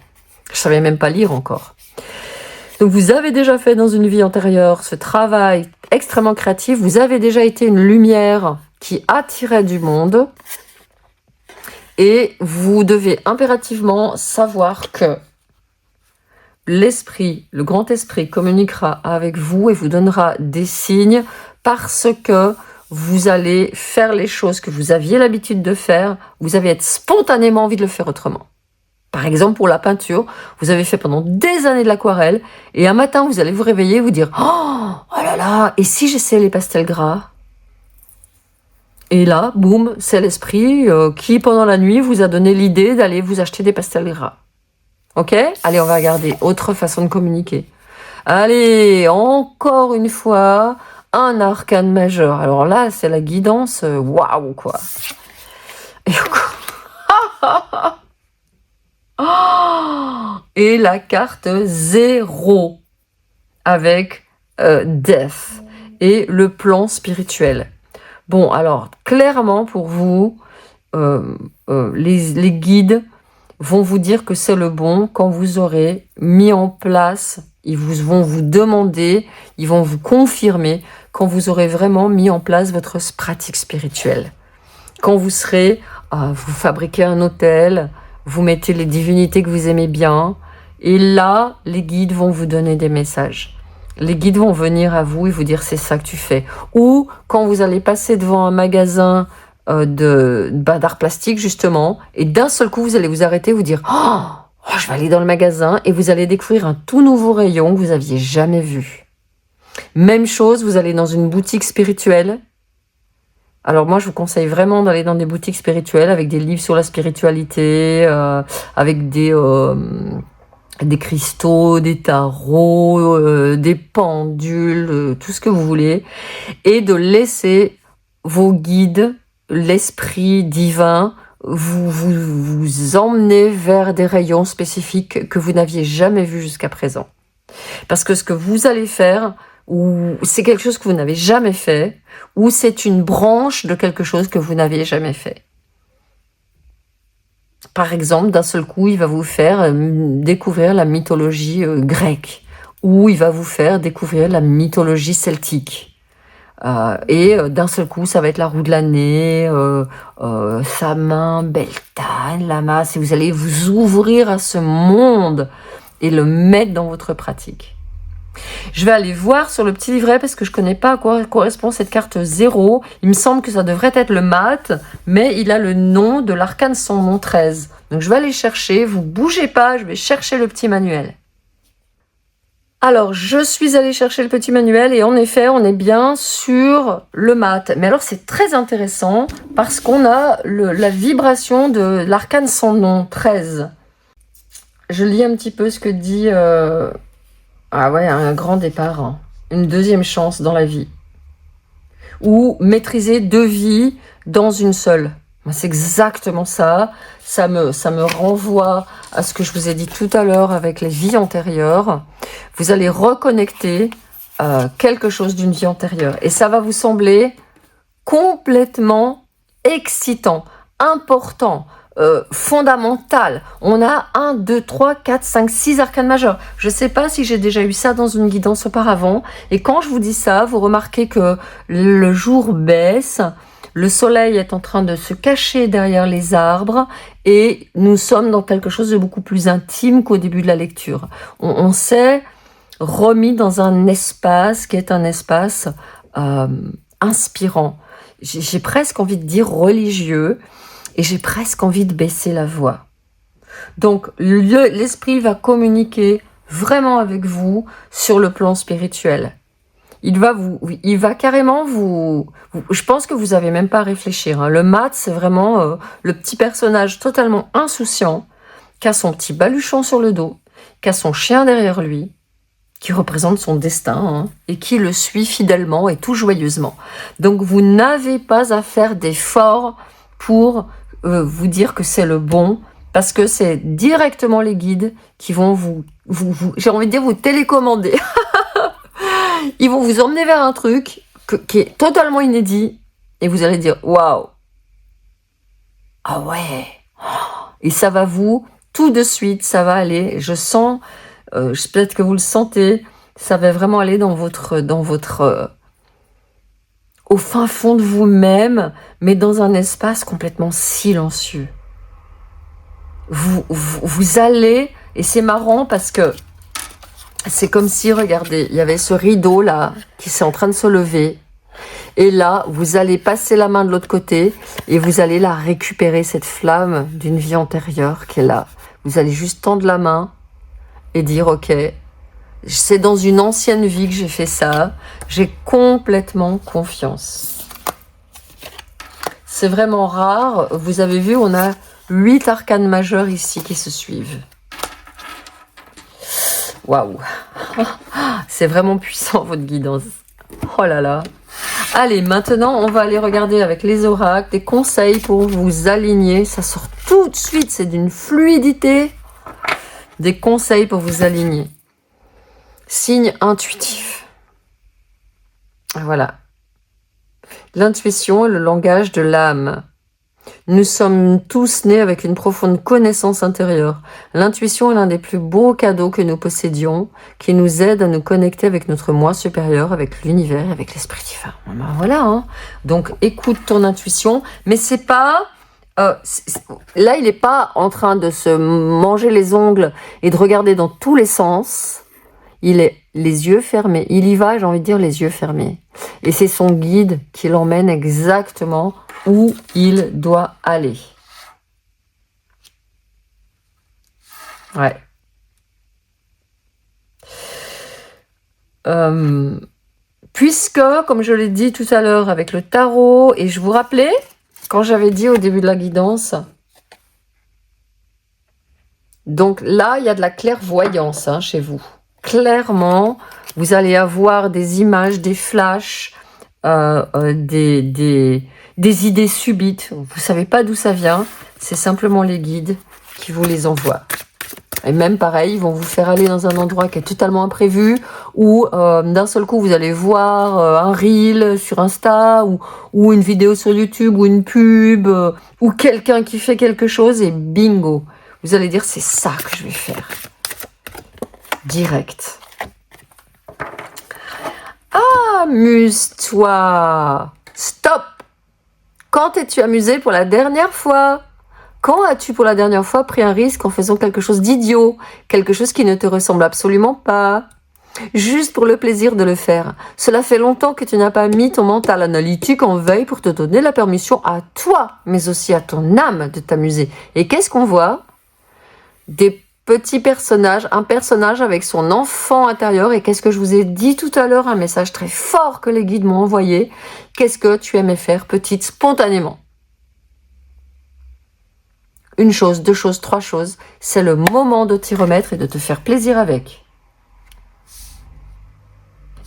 Je savais même pas lire encore. Donc vous avez déjà fait dans une vie antérieure ce travail extrêmement créatif. Vous avez déjà été une lumière qui attirait du monde. Et vous devez impérativement savoir que l'esprit, le grand esprit communiquera avec vous et vous donnera des signes parce que vous allez faire les choses que vous aviez l'habitude de faire. Vous avez spontanément envie de le faire autrement. Par exemple, pour la peinture, vous avez fait pendant des années de l'aquarelle et un matin, vous allez vous réveiller et vous dire « Oh là là, et si j'essayais les pastels gras ?» Et là, boum, c'est l'esprit qui, pendant la nuit, vous a donné l'idée d'aller vous acheter des pastels gras. Ok? Allez, on va regarder autre façon de communiquer. Allez, encore une fois, un arcane majeur. Alors là, c'est la guidance, waouh, quoi. Et encore... Et la carte 0 avec Death et le plan spirituel. Bon, alors, clairement pour vous, les guides vont vous dire que c'est le bon quand vous aurez mis en place, ils vont vous demander, ils vont vous confirmer quand vous aurez vraiment mis en place votre pratique spirituelle. Quand vous serez, vous fabriquez un hôtel, vous mettez les divinités que vous aimez bien, et là, les guides vont vous donner des messages. Les guides vont venir à vous et vous dire c'est ça que tu fais. Ou quand vous allez passer devant un magasin d'art plastique justement, et d'un seul coup vous allez vous arrêter, vous dire oh, je vais aller dans le magasin, et vous allez découvrir un tout nouveau rayon que vous aviez jamais vu. Même chose, vous allez dans une boutique spirituelle. Alors moi, je vous conseille vraiment d'aller dans des boutiques spirituelles avec des livres sur la spiritualité, avec des cristaux, des tarots, des pendules, tout ce que vous voulez, et de laisser vos guides, l'esprit divin, vous emmener vers des rayons spécifiques que vous n'aviez jamais vus jusqu'à présent. Parce que ce que vous allez faire, ou c'est quelque chose que vous n'avez jamais fait, ou c'est une branche de quelque chose que vous n'aviez jamais fait. Par exemple, d'un seul coup, il va vous faire découvrir la mythologie grecque, ou il va vous faire découvrir la mythologie celtique. Et d'un seul coup, ça va être la roue de l'année, Samin, Beltane, Lamas, et vous allez vous ouvrir à ce monde et le mettre dans votre pratique. Je vais aller voir sur le petit livret parce que je ne connais pas à quoi correspond cette carte 0. Il me semble que ça devrait être le mat, mais il a le nom de l'arcane sans nom 13. Donc je vais aller chercher, vous bougez pas, je vais chercher le petit manuel. Alors, je suis allée chercher le petit manuel et en effet, on est bien sur le mat. Mais alors, c'est très intéressant parce qu'on a la vibration de l'arcane sans nom 13. Je lis un petit peu ce que dit... Ah ouais, un grand départ, hein. Une deuxième chance dans la vie. Ou maîtriser 2 vies dans une seule. C'est exactement ça. Ça me renvoie à ce que je vous ai dit tout à l'heure avec les vies antérieures. Vous allez reconnecter quelque chose d'une vie antérieure. Et ça va vous sembler complètement excitant, important, fondamental. On a 1, 2, 3, 4, 5, 6 arcanes majeurs. Je ne sais pas si j'ai déjà eu ça dans une guidance auparavant. Et quand je vous dis ça, vous remarquez que le jour baisse, le soleil est en train de se cacher derrière les arbres et nous sommes dans quelque chose de beaucoup plus intime qu'au début de la lecture. On s'est remis dans un espace qui est un espace inspirant. J'ai presque envie de dire religieux. Et j'ai presque envie de baisser la voix. Donc, l'esprit va communiquer vraiment avec vous sur le plan spirituel. Il va carrément vous... Je pense que vous n'avez même pas à réfléchir. Hein. Le mat, c'est vraiment le petit personnage totalement insouciant qui a son petit baluchon sur le dos, qui a son chien derrière lui, qui représente son destin, hein, et qui le suit fidèlement et tout joyeusement. Donc, vous n'avez pas à faire d'efforts pour vous dire que c'est le bon, parce que c'est directement les guides qui vont vous j'ai envie de dire, vous télécommander. Ils vont vous emmener vers un truc qui est totalement inédit, et vous allez dire, waouh, ah ouais, et ça va vous tout de suite, ça va aller. Je sens, peut-être que vous le sentez, ça va vraiment aller dans votre au fin fond de vous-même, mais dans un espace complètement silencieux. Vous allez, et c'est marrant parce que c'est comme si, regardez, il y avait ce rideau là qui est en train de se lever. Et là, vous allez passer la main de l'autre côté et vous allez la récupérer, cette flamme d'une vie antérieure qui est là. Vous allez juste tendre la main et dire, ok, c'est dans une ancienne vie que j'ai fait ça. J'ai complètement confiance. C'est vraiment rare. Vous avez vu, on a 8 arcanes majeurs ici qui se suivent. Waouh! C'est vraiment puissant votre guidance. Oh là là! Allez, maintenant, on va aller regarder avec les oracles des conseils pour vous aligner. Ça sort tout de suite, c'est d'une fluidité. Des conseils pour vous aligner. Signe intuitif. Voilà. L'intuition est le langage de l'âme. Nous sommes tous nés avec une profonde connaissance intérieure. L'intuition est l'un des plus beaux cadeaux que nous possédions, qui nous aide à nous connecter avec notre moi supérieur, avec l'univers, avec l'esprit divin. Ben voilà, hein. Donc écoute ton intuition, mais c'est pas... là, il n'est pas en train de se manger les ongles et de regarder dans tous les sens. Il est les yeux fermés. Il y va, j'ai envie de dire, les yeux fermés. Et c'est son guide qui l'emmène exactement où il doit aller. Ouais. Puisque, comme je l'ai dit tout à l'heure avec le tarot, et je vous rappelais, quand j'avais dit au début de la guidance, donc là, il y a de la clairvoyance hein, chez vous. Clairement, vous allez avoir des images, des flashs, des idées subites. Vous ne savez pas d'où ça vient. C'est simplement les guides qui vous les envoient. Et même pareil, ils vont vous faire aller dans un endroit qui est totalement imprévu, ou d'un seul coup, vous allez voir un reel sur Insta, ou une vidéo sur YouTube, ou une pub, ou quelqu'un qui fait quelque chose, et bingo. Vous allez dire, c'est ça que je vais faire. Direct. Amuse-toi. Stop. Quand es-tu amusé pour la dernière fois? Quand as-tu pour la dernière fois pris un risque en faisant quelque chose d'idiot? Quelque chose qui ne te ressemble absolument pas? Juste pour le plaisir de le faire. Cela fait longtemps que tu n'as pas mis ton mental analytique en veille pour te donner la permission à toi, mais aussi à ton âme de t'amuser. Et qu'est-ce qu'on voit? Des petits personnages, un personnage avec son enfant intérieur. Et qu'est-ce que je vous ai dit tout à l'heure? Un message très fort que les guides m'ont envoyé. Qu'est-ce que tu aimais faire, petite, spontanément? Une chose, deux choses, trois choses. C'est le moment de t'y remettre et de te faire plaisir avec.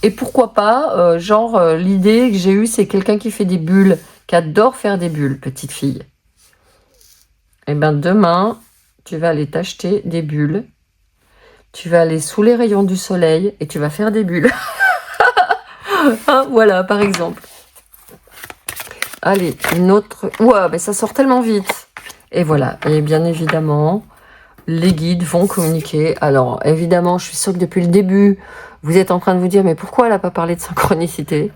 Et pourquoi pas, l'idée que j'ai eue, c'est quelqu'un qui fait des bulles, qui adore faire des bulles, petite fille. Et bien demain, tu vas aller t'acheter des bulles. Tu vas aller sous les rayons du soleil et tu vas faire des bulles. Hein, voilà, par exemple. Allez, une autre... Ouah, mais ça sort tellement vite. Et voilà, et bien évidemment, les guides vont communiquer. Alors, évidemment, je suis sûre que depuis le début, vous êtes en train de vous dire, mais pourquoi elle n'a pas parlé de synchronicité?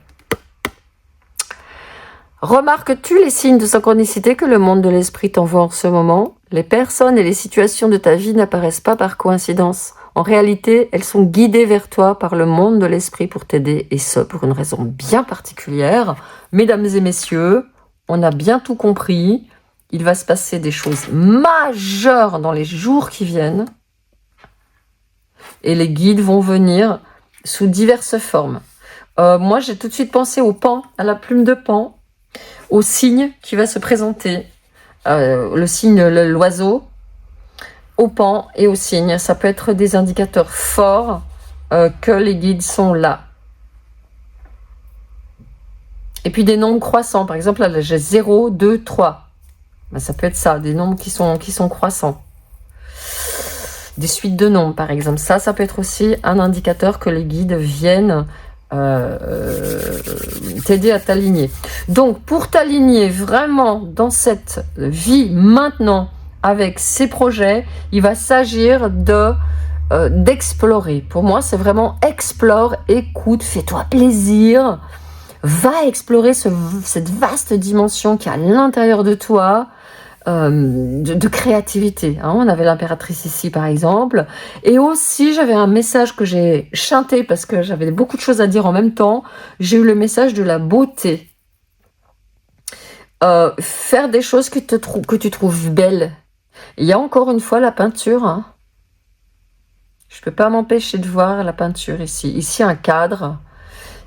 Remarques-tu les signes de synchronicité que le monde de l'esprit t'envoie en ce moment? Les personnes et les situations de ta vie n'apparaissent pas par coïncidence. En réalité, elles sont guidées vers toi par le monde de l'esprit pour t'aider, et ce, pour une raison bien particulière. Mesdames et messieurs, on a bien tout compris. Il va se passer des choses majeures dans les jours qui viennent. Et les guides vont venir sous diverses formes. Moi, j'ai tout de suite pensé au pan, à la plume de pan, au signe qui va se présenter. Le signe, l'oiseau, au pan et au signe. Ça peut être des indicateurs forts que les guides sont là. Et puis des nombres croissants. Par exemple, là, j'ai 0, 2, 3. Ben, ça peut être ça, des nombres qui sont croissants. Des suites de nombres, par exemple. Ça peut être aussi un indicateur que les guides viennent t'aider à t'aligner. Donc, pour t'aligner vraiment dans cette vie maintenant, avec ces projets, il va s'agir d'explorer. Pour moi, c'est vraiment explore, écoute, fais-toi plaisir, va explorer cette vaste dimension qui est à l'intérieur de toi, de créativité. Hein. On avait l'impératrice ici, par exemple. Et aussi, j'avais un message que j'ai chanté parce que j'avais beaucoup de choses à dire en même temps. J'ai eu le message de la beauté. Faire des choses que tu trouves belles. Il y a encore une fois la peinture. Hein. Je ne peux pas m'empêcher de voir la peinture ici. Ici, un cadre.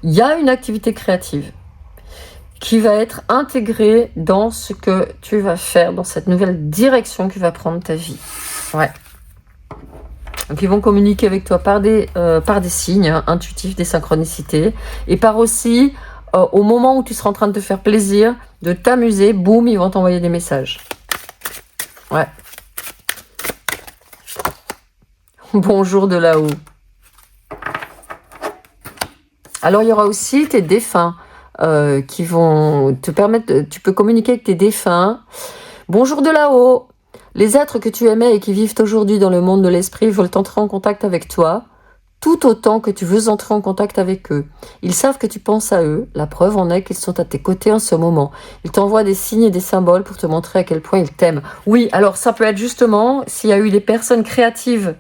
Il y a une activité créative qui va être intégrée dans ce que tu vas faire, dans cette nouvelle direction que va prendre ta vie. Ouais. Donc, ils vont communiquer avec toi par des signes hein, intuitifs, des synchronicités, et par aussi, au moment où tu seras en train de te faire plaisir, de t'amuser, boum, ils vont t'envoyer des messages. Ouais. Bonjour de là-haut. Alors, il y aura aussi tes défunts qui vont te permettre... Tu peux communiquer avec tes défunts. Bonjour de là-haut. Les êtres que tu aimais et qui vivent aujourd'hui dans le monde de l'esprit veulent entrer en contact avec toi, tout autant que tu veux entrer en contact avec eux. Ils savent que tu penses à eux. La preuve en est qu'ils sont à tes côtés en ce moment. Ils t'envoient des signes et des symboles pour te montrer à quel point ils t'aiment. Oui, alors ça peut être justement s'il y a eu des personnes créatives,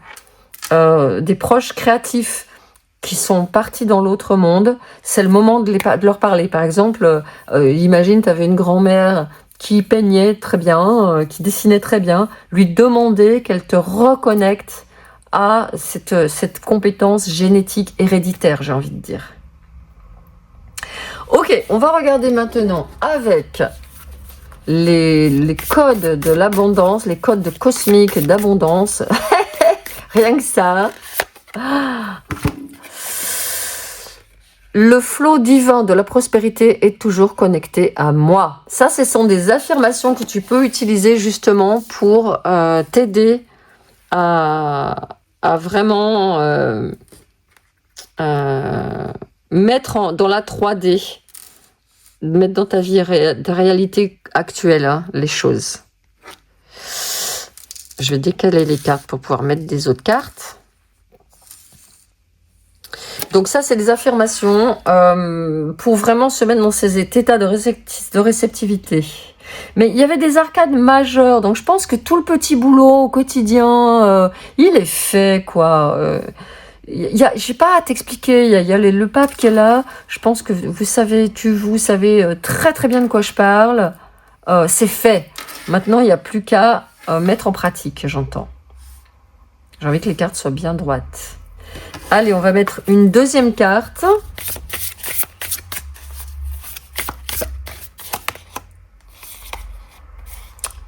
des proches créatifs qui sont partis dans l'autre monde, c'est le moment de leur parler. Par exemple, imagine, tu avais une grand-mère qui peignait très bien, qui dessinait très bien, lui demander qu'elle te reconnecte à cette compétence génétique héréditaire, j'ai envie de dire. Ok, on va regarder maintenant avec les codes de l'abondance, les codes cosmiques d'abondance. Rien que ça. Le flot divin de la prospérité est toujours connecté à moi. Ça, ce sont des affirmations que tu peux utiliser justement pour t'aider à vraiment mettre dans la 3D, mettre dans ta vie de réalité actuelle hein, les choses. Je vais décaler les cartes pour pouvoir mettre des autres cartes. Donc ça, c'est des affirmations pour vraiment se mettre dans ces états de réceptivité. Mais il y avait des arcades majeures, donc je pense que tout le petit boulot au quotidien, il est fait, quoi. Je n'ai pas à t'expliquer, il y a le pape qui est là, je pense que vous savez très très bien de quoi je parle. C'est fait. Maintenant, il n'y a plus qu'à mettre en pratique, j'entends. J'ai envie que les cartes soient bien droites. Allez, on va mettre une deuxième carte.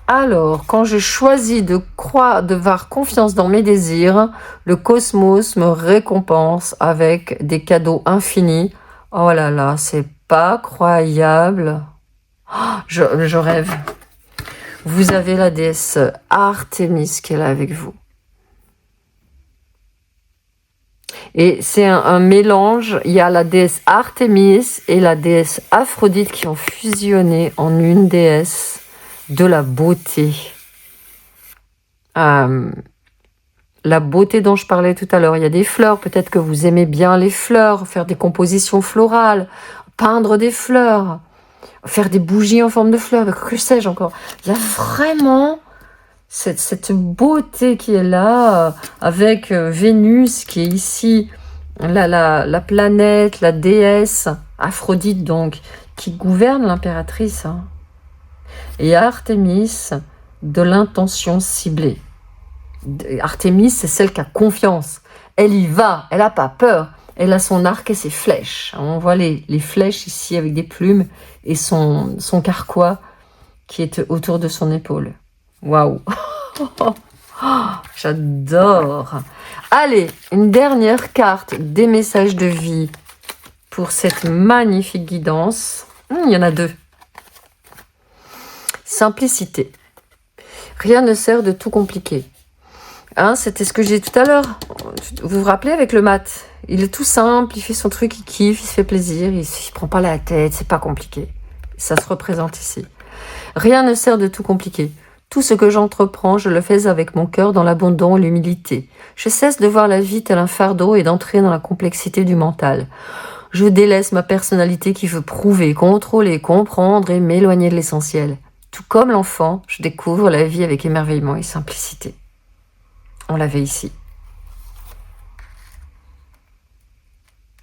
Alors, quand je choisis d'avoir confiance dans mes désirs, le cosmos me récompense avec des cadeaux infinis. Oh là là, c'est pas croyable. Oh, je rêve. Vous avez la déesse Artémis qui est là avec vous. Et c'est un mélange, il y a la déesse Artémis et la déesse Aphrodite qui ont fusionné en une déesse de la beauté. La beauté dont je parlais tout à l'heure, il y a des fleurs, peut-être que vous aimez bien les fleurs, faire des compositions florales, peindre des fleurs, faire des bougies en forme de fleurs, que sais-je encore. Il y a vraiment... Cette beauté qui est là, avec Vénus qui est ici, la planète, la déesse, Aphrodite donc, qui gouverne l'impératrice. Hein. Et Artémis, de l'intention ciblée. Artémis, c'est celle qui a confiance. Elle y va, elle n'a pas peur. Elle a son arc et ses flèches. On voit les flèches ici avec des plumes et son carquois qui est autour de son épaule. Waouh. J'adore. Allez, une dernière carte des messages de vie pour cette magnifique guidance. Il y en a deux. Simplicité. Rien ne sert de tout compliquer. Hein, c'était ce que j'ai dit tout à l'heure. Vous vous rappelez avec le mat? Il est tout simple, il fait son truc, il kiffe, il se fait plaisir, il ne prend pas la tête, c'est pas compliqué. Ça se représente ici. Rien ne sert de tout compliquer. Tout ce que j'entreprends, je le fais avec mon cœur dans l'abandon et l'humilité. Je cesse de voir la vie tel un fardeau et d'entrer dans la complexité du mental. Je délaisse ma personnalité qui veut prouver, contrôler, comprendre et m'éloigner de l'essentiel. Tout comme l'enfant, je découvre la vie avec émerveillement et simplicité. On l'avait ici.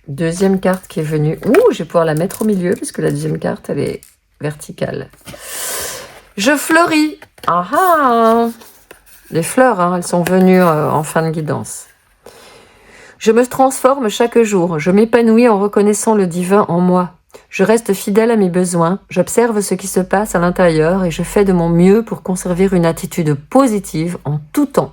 Deuxième carte qui est venue. Ouh, je vais pouvoir la mettre au milieu parce que la deuxième carte, elle est verticale. Je fleuris. Ah ah. Les fleurs, hein, elles sont venues en fin de guidance. Je me transforme chaque jour. Je m'épanouis en reconnaissant le divin en moi. Je reste fidèle à mes besoins. J'observe ce qui se passe à l'intérieur et je fais de mon mieux pour conserver une attitude positive en tout temps.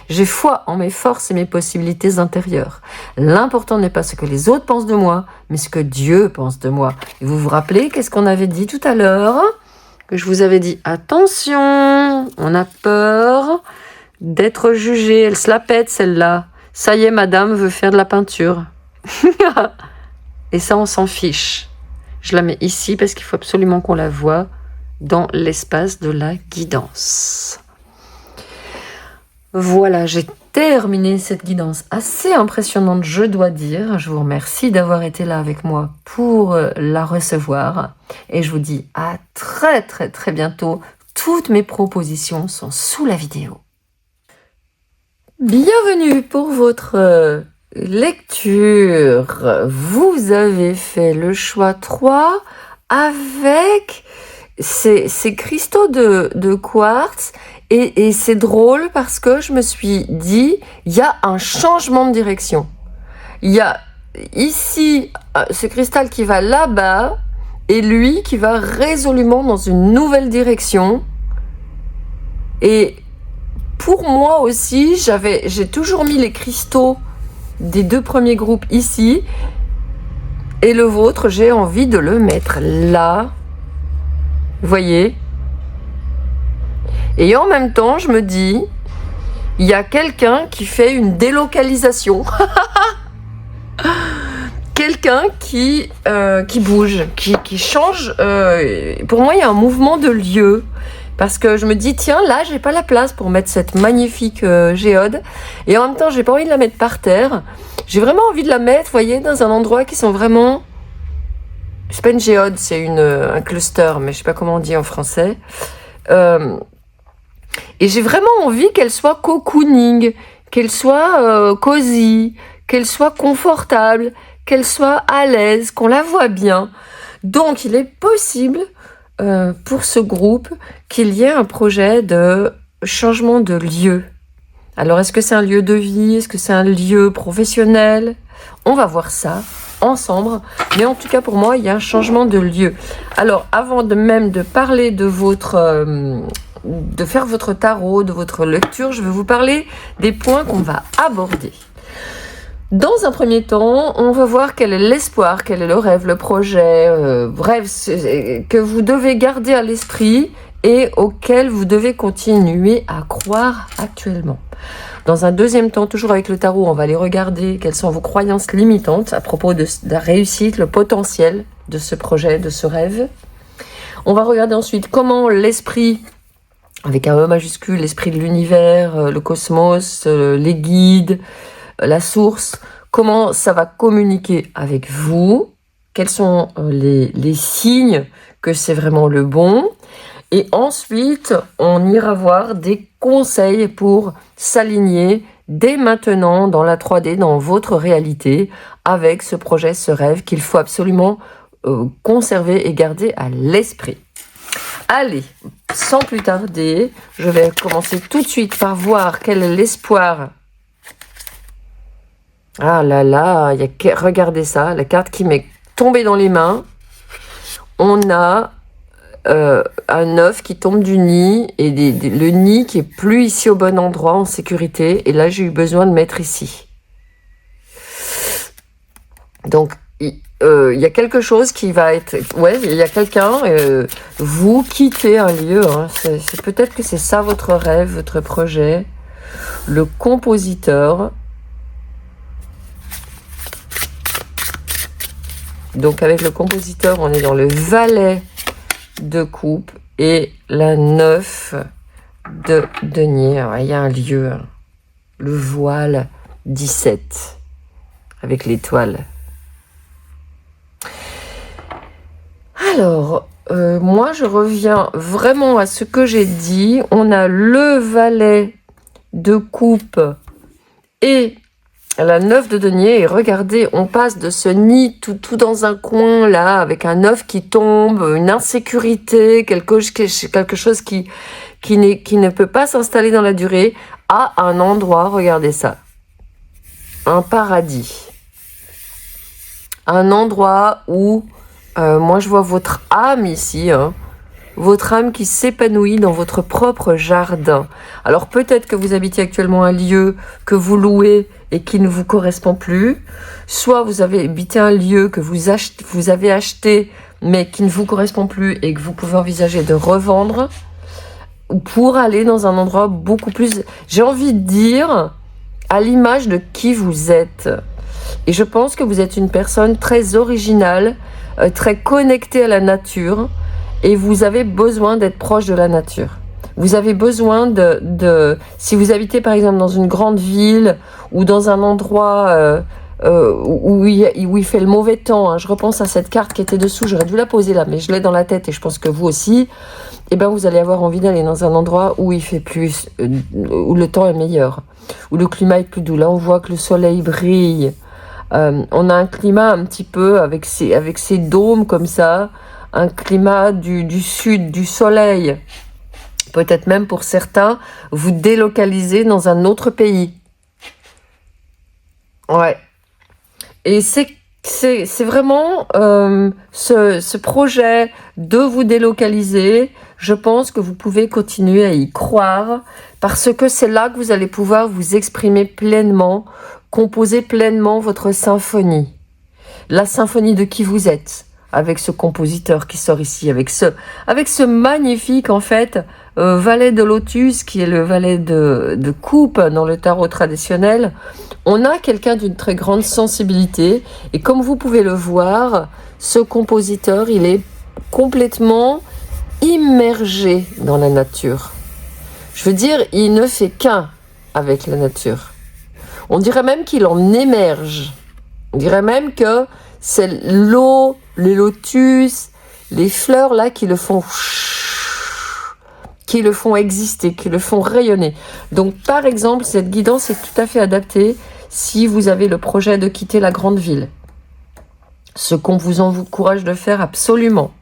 J'ai foi en mes forces et mes possibilités intérieures. L'important n'est pas ce que les autres pensent de moi, mais ce que Dieu pense de moi. Et vous vous rappelez qu'est-ce qu'on avait dit tout à l'heure? Que je vous avais dit, attention, on a peur d'être jugé. Elle se la pète celle-là. Ça y est, madame veut faire de la peinture. Et ça, on s'en fiche. Je la mets ici parce qu'il faut absolument qu'on la voie dans l'espace de la guidance. Voilà, j'ai terminé cette guidance assez impressionnante, je dois dire. Je vous remercie d'avoir été là avec moi pour la recevoir. Et je vous dis à très très très bientôt. Toutes mes propositions sont sous la vidéo. Bienvenue pour votre lecture. Vous avez fait le choix 3 avec ces cristaux de quartz. Et c'est drôle parce que je me suis dit, il y a un changement de direction. Il y a ici ce cristal qui va là-bas et lui qui va résolument dans une nouvelle direction. Et pour moi aussi, j'ai toujours mis les cristaux des 2 premiers groupes ici. Et le vôtre, j'ai envie de le mettre là. Vous voyez ? Et en même temps, je me dis, il y a quelqu'un qui fait une délocalisation. Quelqu'un qui bouge, qui change. Pour moi, il y a un mouvement de lieu. Parce que je me dis, tiens, là, j'ai pas la place pour mettre cette magnifique géode. Et en même temps, j'ai pas envie de la mettre par terre. J'ai vraiment envie de la mettre, vous voyez, dans un endroit qui sont vraiment... C'est pas une géode, c'est un cluster, mais je sais pas comment on dit en français. Et j'ai vraiment envie qu'elle soit cocooning, qu'elle soit cosy, qu'elle soit confortable, qu'elle soit à l'aise, qu'on la voit bien. Donc, il est possible pour ce groupe qu'il y ait un projet de changement de lieu. Alors, est-ce que c'est un lieu de vie? Est-ce que c'est un lieu professionnel? On va voir ça ensemble. Mais en tout cas, pour moi, il y a un changement de lieu. Alors, avant de parler de de faire votre tarot, de votre lecture, je vais vous parler des points qu'on va aborder. Dans un premier temps, on va voir quel est l'espoir, quel est le rêve, le projet, bref, que vous devez garder à l'esprit et auquel vous devez continuer à croire actuellement. Dans un deuxième temps, toujours avec le tarot, on va aller regarder quelles sont vos croyances limitantes à propos de la réussite, le potentiel de ce projet, de ce rêve. On va regarder ensuite comment l'esprit, avec un E majuscule, l'esprit de l'univers, le cosmos, les guides, la source, comment ça va communiquer avec vous, quels sont les signes que c'est vraiment le bon. Et ensuite, on ira voir des conseils pour s'aligner dès maintenant dans la 3D, dans votre réalité, avec ce projet, ce rêve qu'il faut absolument conserver et garder à l'esprit. Allez, sans plus tarder, je vais commencer tout de suite par voir quel est l'espoir. Ah là là, regardez ça, la carte qui m'est tombée dans les mains. On a un œuf qui tombe du nid et le nid qui est plus ici au bon endroit en sécurité. Et là, j'ai eu besoin de mettre ici. Donc, il y a quelque chose qui va être... Ouais, il y a quelqu'un... vous quittez un lieu. Hein, c'est peut-être que c'est ça votre rêve, votre projet. Le compositeur. Donc, avec le compositeur, on est dans le valet de coupe et la 9 de denier. Il y a un lieu, hein. Le voile 17, avec l'étoile. Alors, moi je reviens vraiment à ce que j'ai dit. On a le valet de coupe et la 9 de denier. Et regardez, on passe de ce nid tout dans un coin là, avec un œuf qui tombe, une insécurité, quelque chose qui ne peut pas s'installer dans la durée, à un endroit, regardez ça, un paradis. Un endroit où, moi je vois votre âme ici, hein, votre âme qui s'épanouit dans votre propre jardin. Alors peut-être que vous habitez actuellement un lieu que vous louez et qui ne vous correspond plus. Soit vous avez habité un lieu que vous avez acheté mais qui ne vous correspond plus et que vous pouvez envisager de revendre pour aller dans un endroit beaucoup plus, j'ai envie de dire, à l'image de qui vous êtes. Et je pense que vous êtes une personne très originale, très connectée à la nature, et vous avez besoin d'être proche de la nature. Vous avez besoin si vous habitez par exemple dans une grande ville ou dans un endroit où il fait le mauvais temps, hein, je repense à cette carte qui était dessous, j'aurais dû la poser là, mais je l'ai dans la tête et je pense que vous aussi, eh ben vous allez avoir envie d'aller dans un endroit où il fait plus, où le temps est meilleur, où le climat est plus doux. Là on voit que le soleil brille, on a un climat un petit peu avec ces dômes comme ça, un climat du sud, du soleil. Peut-être même pour certains, vous délocalisez dans un autre pays. Ouais. Et c'est vraiment ce projet de vous délocaliser. Je pense que vous pouvez continuer à y croire parce que c'est là que vous allez pouvoir vous exprimer pleinement, composer pleinement votre symphonie. La symphonie de qui vous êtes. Avec ce compositeur qui sort ici, avec ce magnifique en fait valet de lotus qui est le valet de coupe dans le tarot traditionnel. On a quelqu'un d'une très grande sensibilité et comme vous pouvez le voir, ce compositeur il est complètement immergé dans la nature. Je veux dire, il ne fait qu'un avec la nature. On dirait même qu'il en émerge. On dirait même que c'est l'eau, les lotus, les fleurs là qui le font exister, qui le font rayonner. Donc par exemple, cette guidance est tout à fait adaptée si vous avez le projet de quitter la grande ville. Ce qu'on vous encourage de faire absolument.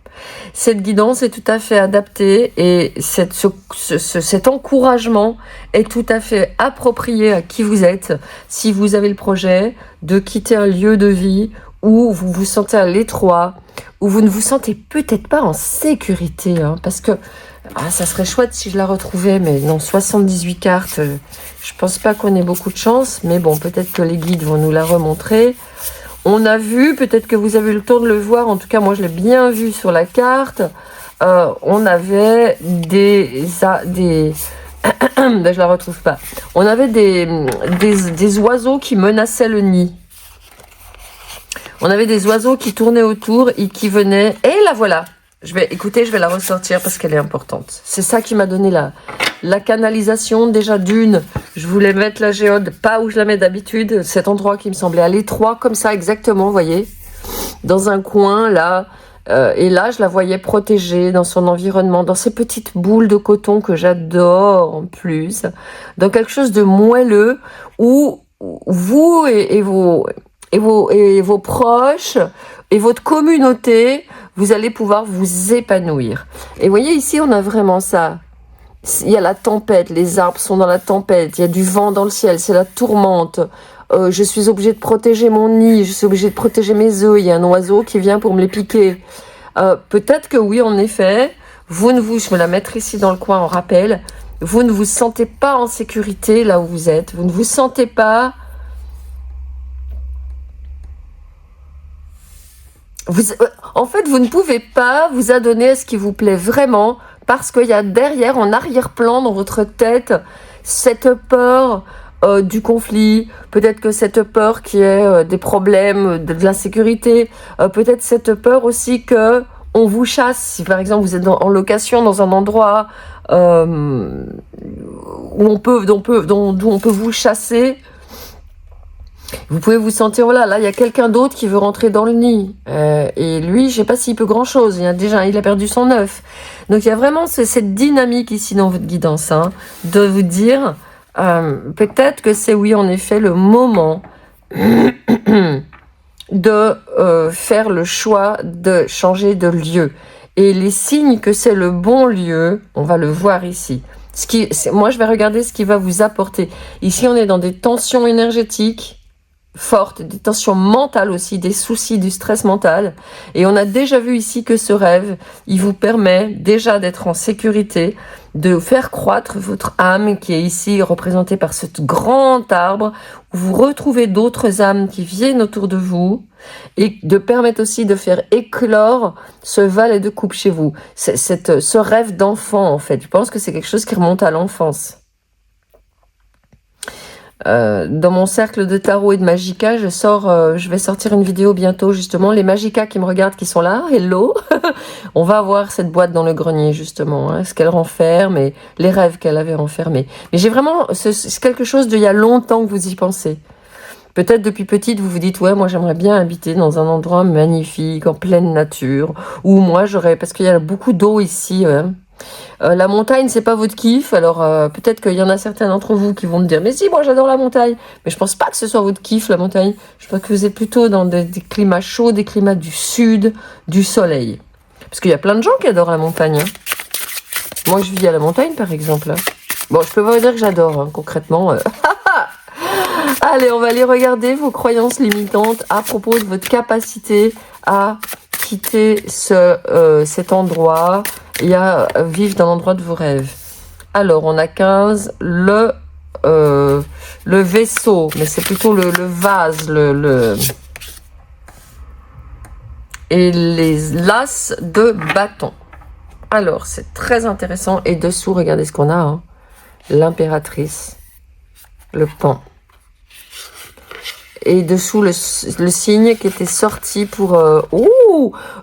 Cette guidance est tout à fait adaptée et cet encouragement est tout à fait approprié à qui vous êtes si vous avez le projet de quitter un lieu de vie où vous vous sentez à l'étroit, où vous ne vous sentez peut-être pas en sécurité, hein, parce que ça serait chouette si je la retrouvais, mais non, 78 cartes, je pense pas qu'on ait beaucoup de chance, mais bon, peut-être que les guides vont nous la remontrer. On a vu, peut-être que vous avez eu le temps de le voir, en tout cas moi je l'ai bien vu sur la carte, on avait je la retrouve pas. On avait des oiseaux qui menaçaient le nid. On avait des oiseaux qui tournaient autour et qui venaient. Et la voilà. Je vais la ressortir parce qu'elle est importante. C'est ça qui m'a donné la canalisation. Déjà d'une, je voulais mettre la géode pas où je la mets d'habitude. Cet endroit qui me semblait à l'étroit, comme ça exactement, vous voyez. Dans un coin là. Et là, je la voyais protégée dans son environnement, dans ces petites boules de coton que j'adore en plus. Dans quelque chose de moelleux où vous et vos proches et votre communauté, vous allez pouvoir vous épanouir. Et vous voyez ici, on a vraiment ça. Il y a la tempête, les arbres sont dans la tempête, il y a du vent dans le ciel, c'est la tourmente. Je suis obligée de protéger mon nid, je suis obligée de protéger mes œufs, il y a un oiseau qui vient pour me les piquer. Peut-être que oui, en effet, je me la mettrai ici dans le coin en rappel, vous ne vous sentez pas en sécurité là où vous êtes, vous ne vous sentez pas... En fait, vous ne pouvez pas vous adonner à ce qui vous plaît vraiment parce qu'il y a derrière, en arrière-plan dans votre tête, cette peur du conflit, peut-être que cette peur qui est des problèmes, de l'insécurité, peut-être cette peur aussi que on vous chasse. Si par exemple vous êtes en location dans un endroit d'où on peut vous chasser, vous pouvez vous sentir, voilà, là il y a quelqu'un d'autre qui veut rentrer dans le nid. Et lui, je sais pas s'il peut grand chose. Il a perdu son œuf. Donc il y a vraiment cette dynamique ici dans votre guidance, hein, de vous dire, peut-être que c'est oui en effet le moment de faire le choix de changer de lieu. Et les signes que c'est le bon lieu, on va le voir ici. Moi, je vais regarder ce qui va vous apporter. Ici, on est dans des tensions énergétiques fortes, des tensions mentales aussi, des soucis, du stress mental. Et on a déjà vu ici que ce rêve, il vous permet déjà d'être en sécurité, de faire croître votre âme qui est ici représentée par ce grand arbre, où vous retrouvez d'autres âmes qui viennent autour de vous et de permettre aussi de faire éclore ce valet de coupe chez vous. Ce rêve d'enfant, en fait. Je pense que c'est quelque chose qui remonte à l'enfance. Dans mon cercle de tarot et de Magica, je vais sortir une vidéo bientôt, justement. Les Magica qui me regardent, qui sont là, hello. On va voir cette boîte dans le grenier, justement, hein, ce qu'elle renferme et les rêves qu'elle avait renfermés. Mais j'ai vraiment, c'est quelque chose d'il y a longtemps que vous y pensez. Peut-être depuis petite, vous vous dites, ouais, moi j'aimerais bien habiter dans un endroit magnifique, en pleine nature, ou moi parce qu'il y a beaucoup d'eau ici, hein. La montagne, c'est pas votre kiff, alors peut-être qu'il y en a certains d'entre vous qui vont me dire, mais si, moi j'adore la montagne, mais je pense pas que ce soit votre kiff, la montagne. Je pense que vous êtes plutôt dans des climats chauds, des climats du sud, du soleil. Parce qu'il y a plein de gens qui adorent la montagne, hein. Moi, je vis à la montagne, par exemple, hein. Bon, je peux pas vous dire que j'adore, hein, concrètement. Allez, on va aller regarder vos croyances limitantes à propos de votre capacité à quitter cet endroit et à vivre dans l'endroit de vos rêves. Alors, on a 15, le vaisseau, mais c'est plutôt le vase, et les l'as de bâton. Alors, c'est très intéressant. Et dessous, regardez ce qu'on a, hein. L'impératrice, le pan. Et dessous, le signe qui était sorti pour...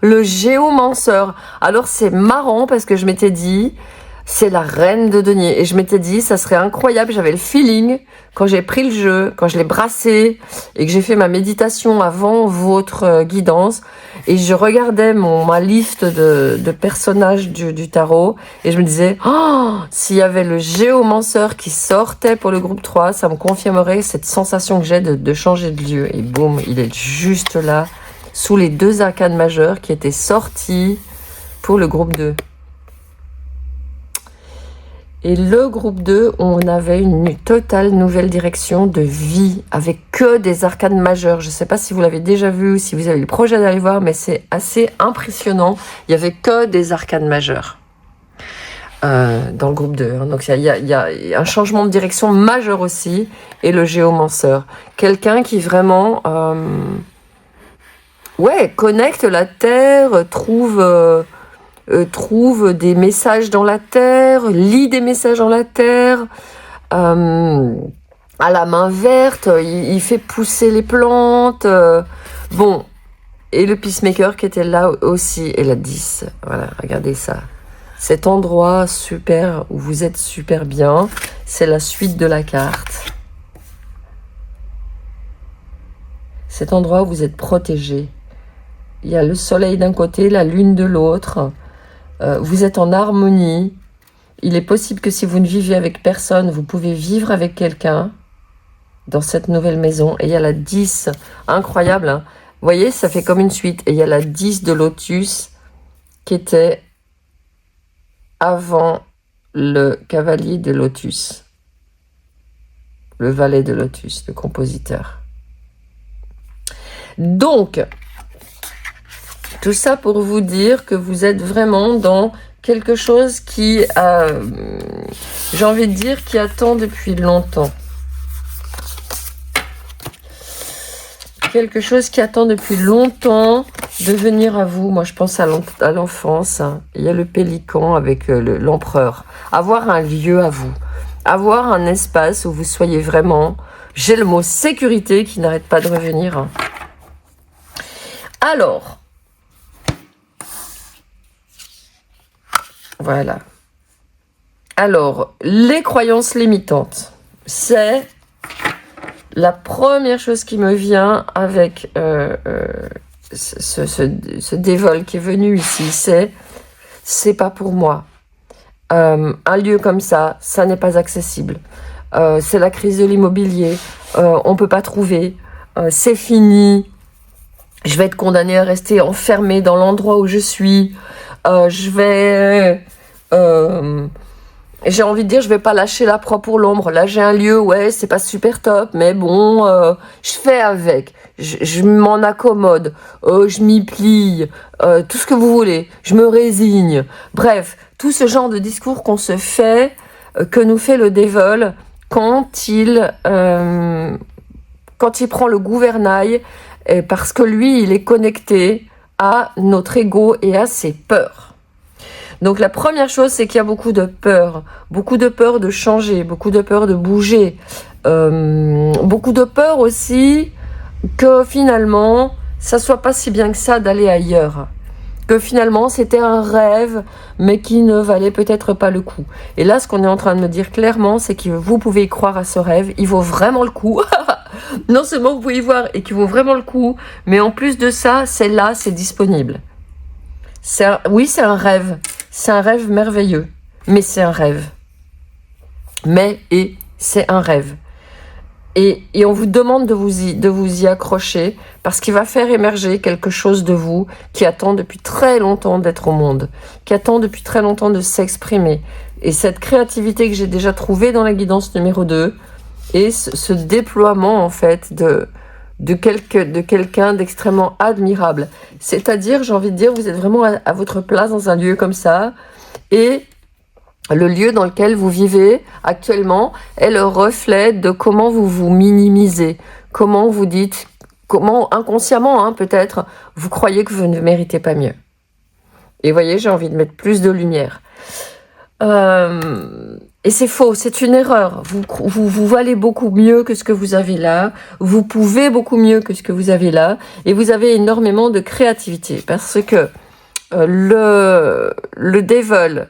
le géomanceur. Alors, c'est marrant parce que je m'étais dit, c'est la reine de denier. Et je m'étais dit, ça serait incroyable. J'avais le feeling, quand j'ai pris le jeu, quand je l'ai brassé et que j'ai fait ma méditation avant votre guidance. Et je regardais ma liste de personnages du tarot. Et je me disais, s'il y avait le géomanceur qui sortait pour le groupe 3, ça me confirmerait cette sensation que j'ai de changer de lieu. Et boum, il est juste là, sous les 2 arcanes majeures qui étaient sortis pour le groupe 2. Et le groupe 2, on avait une totale nouvelle direction de vie, avec que des arcanes majeures. Je ne sais pas si vous l'avez déjà vu ou si vous avez le projet d'aller voir, mais c'est assez impressionnant. Il n'y avait que des arcanes majeures dans le groupe 2. Hein. Donc il y a un changement de direction majeur aussi, et le géomanceur. Quelqu'un qui vraiment connecte la Terre, trouve des messages dans la terre, lit des messages dans la terre, à la main verte, il fait pousser les plantes. Bon, et le peacemaker qui était là aussi, et la 10. Voilà, regardez ça. Cet endroit super, où vous êtes super bien, c'est la suite de la carte. Cet endroit où vous êtes protégé. Il y a le soleil d'un côté, la lune de l'autre. Vous êtes en harmonie. Il est possible que si vous ne vivez avec personne, vous pouvez vivre avec quelqu'un dans cette nouvelle maison. Et il y a la 10, incroyable, hein. Vous voyez, ça fait comme une suite. Et il y a la 10 de Lotus qui était avant le cavalier de Lotus. Le valet de Lotus, le compositeur. Donc, tout ça pour vous dire que vous êtes vraiment dans quelque chose qui, j'ai envie de dire, qui attend depuis longtemps. Quelque chose qui attend depuis longtemps de venir à vous. Moi, je pense à l'enfance. Hein. Il y a le pélican avec l'empereur. Avoir un lieu à vous. Avoir un espace où vous soyez vraiment... J'ai le mot sécurité qui n'arrête pas de revenir. Hein. Alors... Voilà. Alors, les croyances limitantes, c'est la première chose qui me vient avec ce dévol qui est venu ici, c'est pas pour moi. Un lieu comme ça n'est pas accessible. C'est la crise de l'immobilier, on peut pas trouver, c'est fini, je vais être condamnée à rester enfermée dans l'endroit où je suis, j'ai envie de dire, je vais pas lâcher la proie pour l'ombre. Là, j'ai un lieu, ouais, c'est pas super top, mais bon, je fais avec. Je m'en accommode. Je m'y plie. Tout ce que vous voulez. Je me résigne. Bref, tout ce genre de discours qu'on se fait, que nous fait le Devil quand il prend le gouvernail, parce que lui, il est connecté à notre ego et à ses peurs. Donc la première chose, c'est qu'il y a beaucoup de peur de changer, beaucoup de peur de bouger, beaucoup de peur aussi que finalement, ça soit pas si bien que ça d'aller ailleurs, que finalement c'était un rêve, mais qui ne valait peut-être pas le coup. Et là, ce qu'on est en train de me dire clairement, c'est que vous pouvez y croire à ce rêve, il vaut vraiment le coup. Non seulement vous pouvez y voir et qu'il vaut vraiment le coup, mais en plus de ça, c'est là, c'est disponible. Oui, c'est un rêve. C'est un rêve merveilleux. Mais c'est un rêve. C'est un rêve. Et on vous demande de vous y accrocher parce qu'il va faire émerger quelque chose de vous qui attend depuis très longtemps d'être au monde, qui attend depuis très longtemps de s'exprimer. Et cette créativité que j'ai déjà trouvée dans la guidance numéro 2 et ce déploiement en fait de quelqu'un d'extrêmement admirable. C'est-à-dire, j'ai envie de dire, vous êtes vraiment à votre place dans un lieu comme ça, et le lieu dans lequel vous vivez actuellement est le reflet de comment vous vous minimisez, comment vous dites, comment inconsciemment, peut-être, vous croyez que vous ne méritez pas mieux. Et vous voyez, j'ai envie de mettre plus de lumière. Et c'est faux, c'est une erreur. Vous valez beaucoup mieux que ce que vous avez là. Vous pouvez beaucoup mieux que ce que vous avez là. Et vous avez énormément de créativité. Parce que le Devil,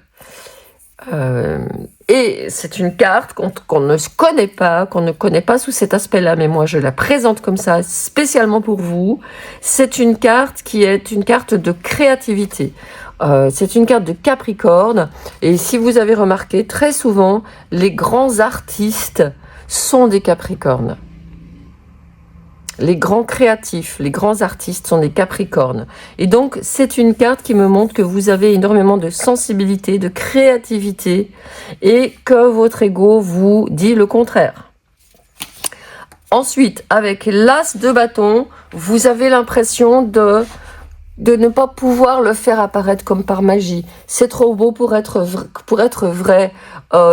et c'est une carte qu'on ne connaît pas, qu'on ne connaît pas sous cet aspect-là, mais moi je la présente comme ça, spécialement pour vous. C'est une carte qui est une carte de créativité. C'est une carte de Capricorne, et si vous avez remarqué, très souvent, les grands artistes sont des Capricornes. Les grands créatifs, les grands artistes sont des Capricornes. Et donc, c'est une carte qui me montre que vous avez énormément de sensibilité, de créativité, et que votre ego vous dit le contraire. Ensuite, avec l'as de bâton, vous avez l'impression de ne pas pouvoir le faire apparaître comme par magie. C'est trop beau pour être vrai.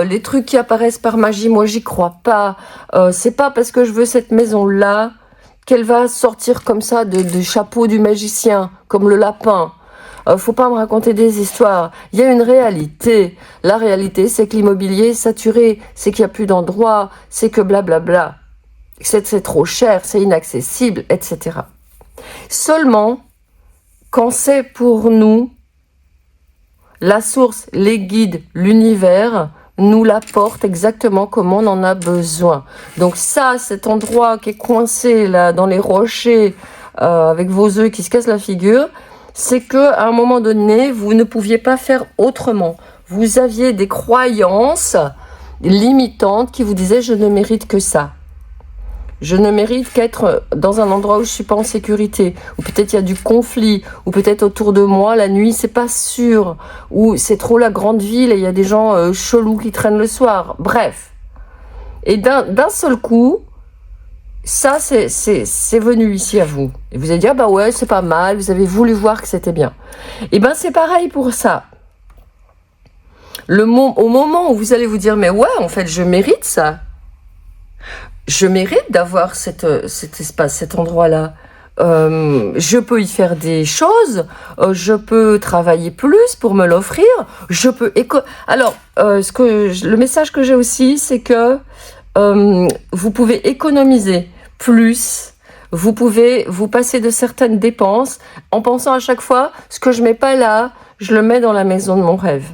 Les trucs qui apparaissent par magie, moi j'y crois pas. C'est pas parce que je veux cette maison-là qu'elle va sortir comme ça du chapeau du magicien, comme le lapin. Faut pas me raconter des histoires. Il y a une réalité. La réalité, c'est que l'immobilier est saturé, c'est qu'il y a plus d'endroits, c'est que blablabla. C'est trop cher, c'est inaccessible, etc. Seulement, quand c'est pour nous, la source, les guides, l'univers nous l'apporte exactement comme on en a besoin. Donc ça, cet endroit qui est coincé là dans les rochers, avec vos œufs qui se cassent la figure, c'est que à un moment donné, vous ne pouviez pas faire autrement. Vous aviez des croyances limitantes qui vous disaient « je ne mérite que ça ». Je ne mérite qu'être dans un endroit où je suis pas en sécurité, ou peut-être il y a du conflit, ou peut-être autour de moi la nuit c'est pas sûr, ou c'est trop la grande ville et il y a des gens chelous qui traînent le soir. Bref. Et d'un seul coup, ça c'est venu ici à vous. Et vous allez dire bah ouais c'est pas mal, vous avez voulu voir que c'était bien. Et ben c'est pareil pour ça. Au moment où vous allez vous dire mais ouais en fait je mérite ça. Je mérite d'avoir cet espace, cet endroit-là. Je peux y faire des choses, je peux travailler plus pour me l'offrir, je peux... Alors, le message que j'ai aussi, c'est que vous pouvez économiser plus, vous pouvez vous passer de certaines dépenses en pensant à chaque fois, ce que je mets pas là, je le mets dans la maison de mon rêve.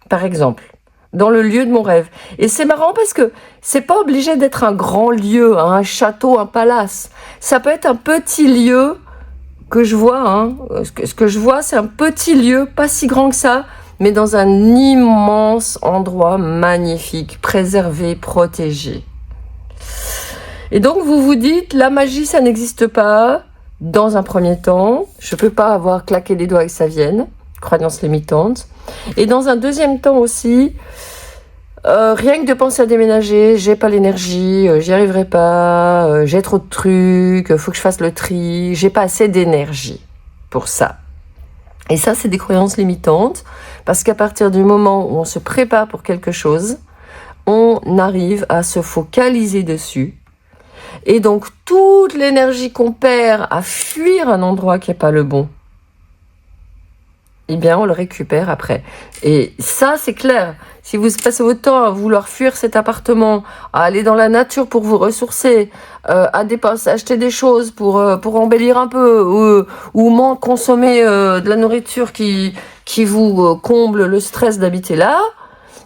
par exemple, dans le lieu de mon rêve. Et c'est marrant parce que c'est pas obligé d'être un grand lieu, hein, un château, un palace. Ça peut être un petit lieu que je vois. Hein. Ce que je vois, c'est un petit lieu, pas si grand que ça, mais dans un immense endroit magnifique, préservé, protégé. Et donc vous vous dites, la magie, ça n'existe pas. Dans un premier temps, je peux pas avoir claqué des doigts et que ça vienne. Croyance limitante. Et dans un deuxième temps aussi, rien que de penser à déménager, j'ai pas l'énergie, j'y arriverai pas, j'ai trop de trucs, faut que je fasse le tri, j'ai pas assez d'énergie pour ça. Et ça, c'est des croyances limitantes, parce qu'à partir du moment où on se prépare pour quelque chose, on arrive à se focaliser dessus. Et donc, toute l'énergie qu'on perd à fuir un endroit qui n'est pas le bon, eh bien, on le récupère après. Et ça, c'est clair. Si vous passez votre temps à vouloir fuir cet appartement, à aller dans la nature pour vous ressourcer, à dépenser, acheter des choses pour embellir un peu, ou consommer de la nourriture qui vous comble le stress d'habiter là,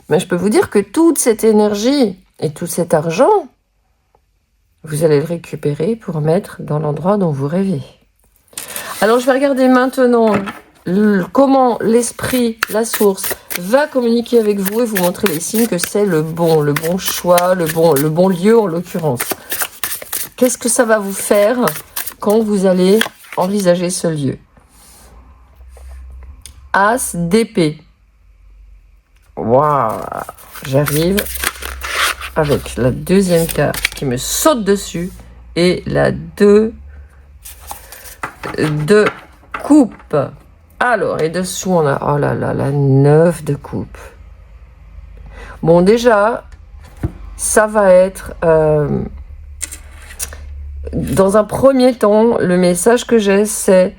mais je peux vous dire que toute cette énergie et tout cet argent, vous allez le récupérer pour mettre dans l'endroit dont vous rêvez. Alors, je vais regarder maintenant comment l'esprit, la source, va communiquer avec vous et vous montrer les signes que c'est le bon choix, le bon lieu en l'occurrence. Qu'est-ce que ça va vous faire quand vous allez envisager ce lieu? As d'épée. Waouh, j'arrive avec la deuxième carte qui me saute dessus et la 2 de coupe. Alors, et dessous, on a, oh là là, la 9 de coupe. Bon, déjà, ça va être, dans un premier temps, le message que j'ai, c'est,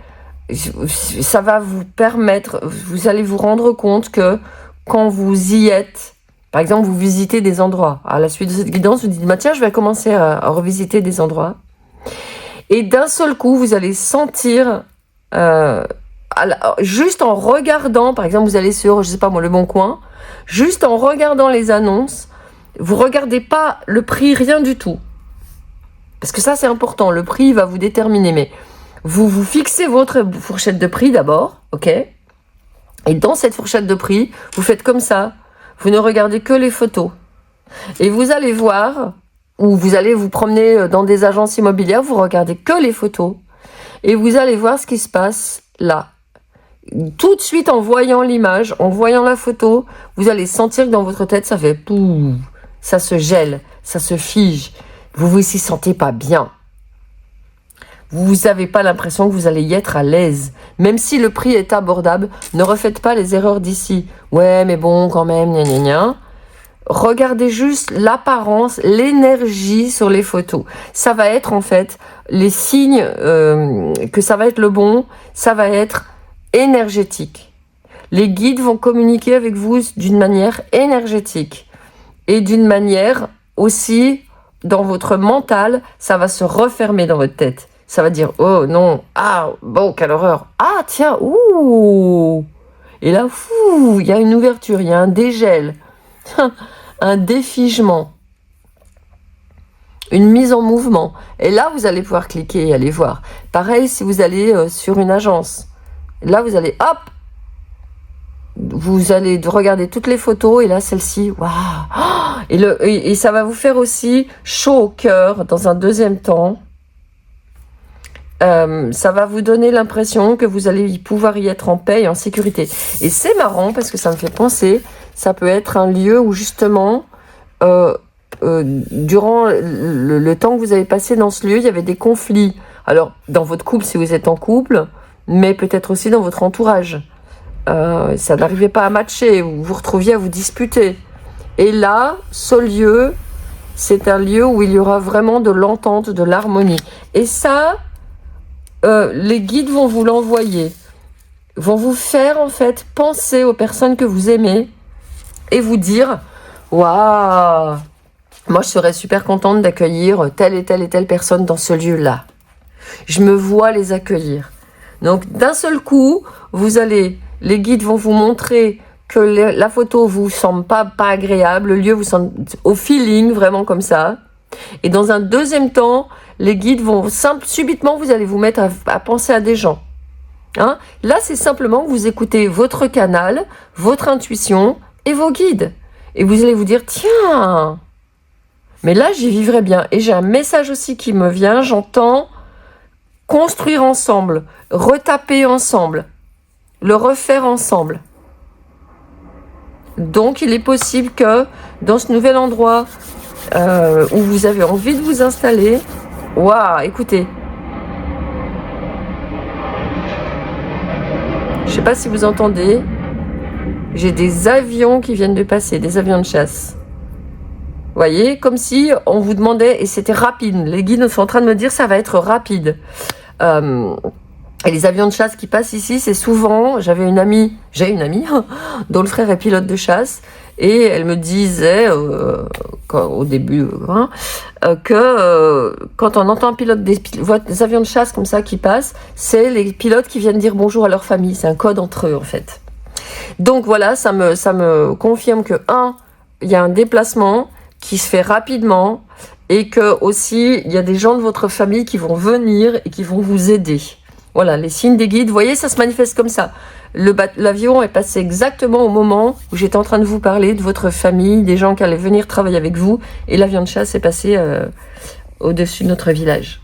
ça va vous permettre, vous allez vous rendre compte que quand vous y êtes, par exemple, vous visitez des endroits. À la suite de cette guidance, vous dites, bah, tiens, je vais commencer à revisiter des endroits. Et d'un seul coup, vous allez sentir, juste en regardant, par exemple, vous allez sur, je sais pas moi, Le Bon Coin, juste en regardant les annonces, vous regardez pas le prix, rien du tout. Parce que ça, c'est important. Le prix va vous déterminer. Mais vous fixez votre fourchette de prix d'abord, ok? Et dans cette fourchette de prix, vous faites comme ça. Vous ne regardez que les photos. Et vous allez voir, ou vous allez vous promener dans des agences immobilières, vous regardez que les photos. Et vous allez voir ce qui se passe là. Tout de suite, en voyant l'image, en voyant la photo, vous allez sentir que dans votre tête, ça fait pouf, ça se gèle, ça se fige. Vous vous y sentez pas bien. Vous n'avez pas l'impression que vous allez y être à l'aise. Même si le prix est abordable, ne refaites pas les erreurs d'ici. Ouais, mais bon, quand même, gna gna gna. Regardez juste l'apparence, l'énergie sur les photos. Ça va être en fait les signes que ça va être le bon, ça va être énergétique. Les guides vont communiquer avec vous d'une manière énergétique et d'une manière aussi dans votre mental, ça va se refermer dans votre tête. Ça va dire oh non, ah bon, quelle horreur, ah tiens, ouh, et là fou, il y a une ouverture, il y a un dégel, un défigement, une mise en mouvement. Et là, vous allez pouvoir cliquer et aller voir. Pareil, si vous allez sur une agence, là, vous allez, hop, vous allez regarder toutes les photos et là, celle-ci, waouh, et ça va vous faire aussi chaud au cœur dans un deuxième temps. Ça va vous donner l'impression que vous allez pouvoir y être en paix et en sécurité. Et c'est marrant parce que ça me fait penser, ça peut être un lieu où justement, durant le temps que vous avez passé dans ce lieu, il y avait des conflits. Alors, dans votre couple, si vous êtes en couple, mais peut-être aussi dans votre entourage. Ça n'arrivait pas à matcher, vous vous retrouviez à vous disputer. Et là, ce lieu, c'est un lieu où il y aura vraiment de l'entente, de l'harmonie. Et ça, les guides vont vous l'envoyer, vont vous faire en fait penser aux personnes que vous aimez et vous dire waouh, moi je serais super contente d'accueillir telle et telle et telle personne dans ce lieu-là. Je me vois les accueillir. Donc d'un seul coup, les guides vont vous montrer que la photo vous semble pas agréable, le lieu vous semble au feeling, vraiment comme ça. Et dans un deuxième temps, les guides vont subitement, vous allez vous mettre à penser à des gens. Hein? Là, c'est simplement que vous écoutez votre canal, votre intuition et vos guides. Et vous allez vous dire, tiens, mais là, j'y vivrais bien. Et j'ai un message aussi qui me vient, j'entends construire ensemble, retaper ensemble, le refaire ensemble. Donc, il est possible que dans ce nouvel endroit où vous avez envie de vous installer, waouh, écoutez, je ne sais pas si vous entendez, j'ai des avions qui viennent de passer, des avions de chasse. Vous voyez, comme si on vous demandait, et c'était rapide. Les guides sont en train de me dire ça va être rapide. Et les avions de chasse qui passent ici, c'est souvent, j'ai une amie dont le frère est pilote de chasse, et elle me disait au début que quand on entend un pilote des avions de chasse comme ça qui passent, c'est les pilotes qui viennent dire bonjour à leur famille. C'est un code entre eux en fait. Donc voilà, ça me confirme que il y a un déplacement qui se fait rapidement et que aussi il y a des gens de votre famille qui vont venir et qui vont vous aider. Voilà, les signes des guides, vous voyez, ça se manifeste comme ça. L'avion est passé exactement au moment où j'étais en train de vous parler de votre famille, des gens qui allaient venir travailler avec vous, et l'avion de chasse est passé au-dessus de notre village.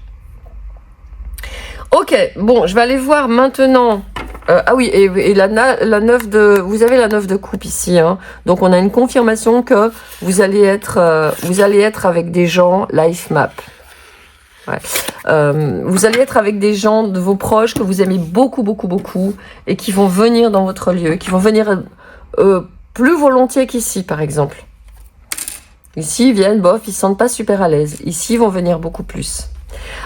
Ok, bon, je vais aller voir maintenant. Ah oui, et la 9 de... Vous avez la 9 de coupe ici, hein. Donc on a une confirmation que vous allez être avec des gens life map. Ouais. Vous allez être avec des gens de vos proches que vous aimez beaucoup, beaucoup, beaucoup, et qui vont venir dans votre lieu, qui vont venir plus volontiers qu'ici, par exemple. Ici, ils viennent, bof, ils ne se sentent pas super à l'aise. Ici, ils vont venir beaucoup plus.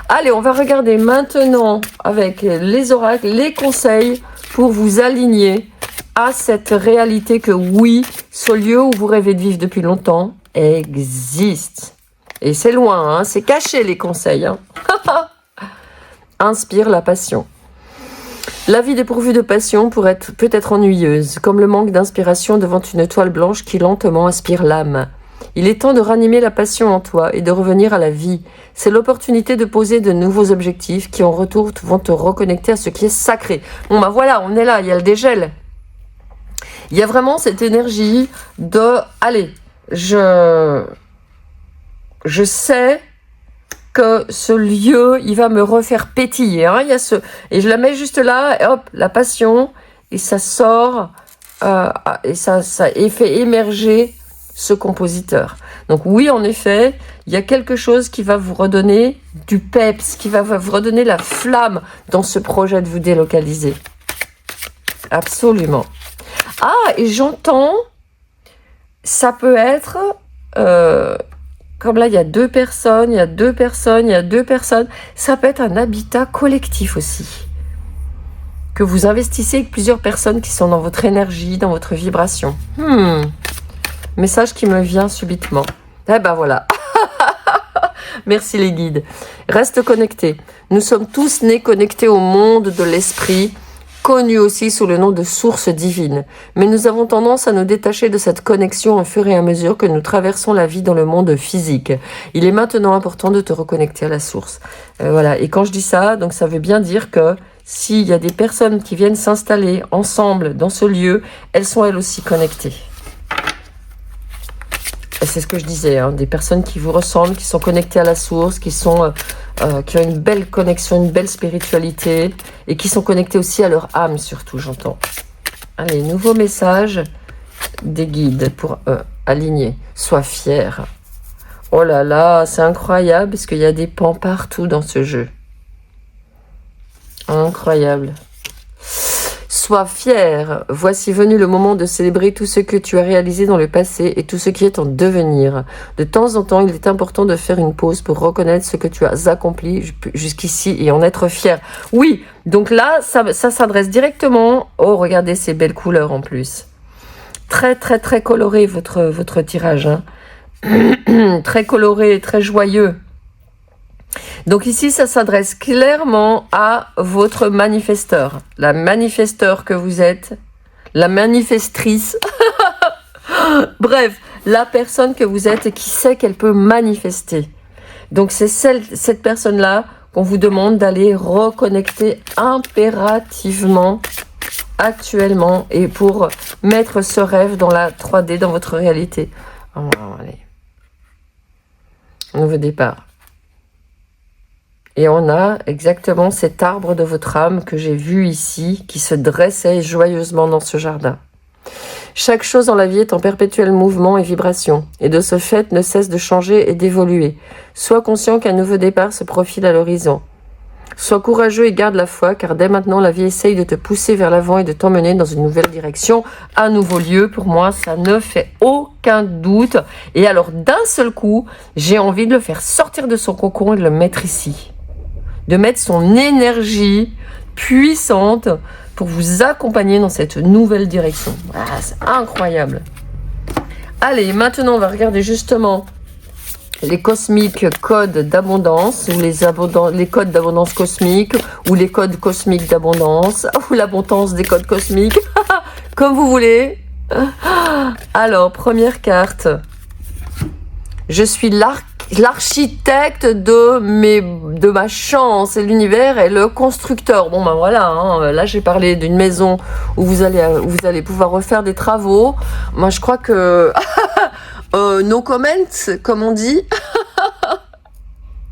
Allez, on va regarder maintenant avec les oracles, les conseils pour vous aligner à cette réalité que oui, ce lieu où vous rêvez de vivre depuis longtemps existe. Et c'est loin, hein, c'est caché les conseils. Hein. Inspire la passion. La vie dépourvue de passion peut être ennuyeuse, comme le manque d'inspiration devant une toile blanche qui lentement aspire l'âme. Il est temps de ranimer la passion en toi et de revenir à la vie. C'est l'opportunité de poser de nouveaux objectifs qui en retour vont te reconnecter à ce qui est sacré. Bon bah voilà, on est là, il y a le dégel. Il y a vraiment cette énergie de, allez, je sais que ce lieu, il va me refaire pétiller. Hein. Il y a et je la mets juste là, et hop, la passion, et ça sort, et ça fait émerger ce compositeur. Donc oui, en effet, il y a quelque chose qui va vous redonner du peps, qui va vous redonner la flamme dans ce projet de vous délocaliser. Absolument. Ah, et j'entends, ça peut être... comme là, il y a deux personnes, ça peut être un habitat collectif aussi. Que vous investissez avec plusieurs personnes qui sont dans votre énergie, dans votre vibration. Message qui me vient subitement. Eh ben voilà. Merci les guides. Reste connecté. Nous sommes tous nés connectés au monde de l'esprit, connu aussi sous le nom de source divine. Mais nous avons tendance à nous détacher de cette connexion au fur et à mesure que nous traversons la vie dans le monde physique. Il est maintenant important de te reconnecter à la source. Voilà. Et quand je dis ça, donc ça veut bien dire que s'il y a des personnes qui viennent s'installer ensemble dans ce lieu, elles sont elles aussi connectées. Et c'est ce que je disais, hein, des personnes qui vous ressemblent, qui sont connectées à la source, qui ont une belle connexion, une belle spiritualité, et qui sont connectées aussi à leur âme surtout, j'entends. Allez, nouveau message des guides pour aligner. Sois fier. Oh là là, c'est incroyable parce qu'il y a des pans partout dans ce jeu. Incroyable. Sois fier. Voici venu le moment de célébrer tout ce que tu as réalisé dans le passé et tout ce qui est en devenir. De temps en temps, il est important de faire une pause pour reconnaître ce que tu as accompli jusqu'ici et en être fier. Oui, donc là, ça s'adresse directement... Oh, regardez ces belles couleurs en plus. Très, très, très coloré votre tirage. Hein. Très coloré, très joyeux. Donc ici, ça s'adresse clairement à votre manifesteur. La manifesteur que vous êtes, la manifestrice. Bref, la personne que vous êtes et qui sait qu'elle peut manifester. Donc c'est cette personne-là qu'on vous demande d'aller reconnecter impérativement, actuellement, et pour mettre ce rêve dans la 3D, dans votre réalité. Allez. Nouveau départ. Et on a exactement cet arbre de votre âme que j'ai vu ici, qui se dressait joyeusement dans ce jardin. Chaque chose dans la vie est en perpétuel mouvement et vibration, et de ce fait ne cesse de changer et d'évoluer. Sois conscient qu'un nouveau départ se profile à l'horizon. Sois courageux et garde la foi, car dès maintenant la vie essaye de te pousser vers l'avant et de t'emmener dans une nouvelle direction, un nouveau lieu. Pour moi, ça ne fait aucun doute. Et alors, d'un seul coup, j'ai envie de le faire sortir de son cocon et de le mettre ici. De mettre son énergie puissante pour vous accompagner dans cette nouvelle direction. Ah, c'est incroyable. Allez, maintenant, on va regarder justement les cosmiques codes d'abondance, ou les codes d'abondance cosmique, ou les codes cosmiques d'abondance, ou l'abondance des codes cosmiques, comme vous voulez. Alors, première je suis l'architecte de ma chance, et l'univers est le constructeur. Bon ben voilà, hein, là j'ai parlé d'une maison où vous allez pouvoir refaire des travaux. Moi je crois que no comment, comme on dit.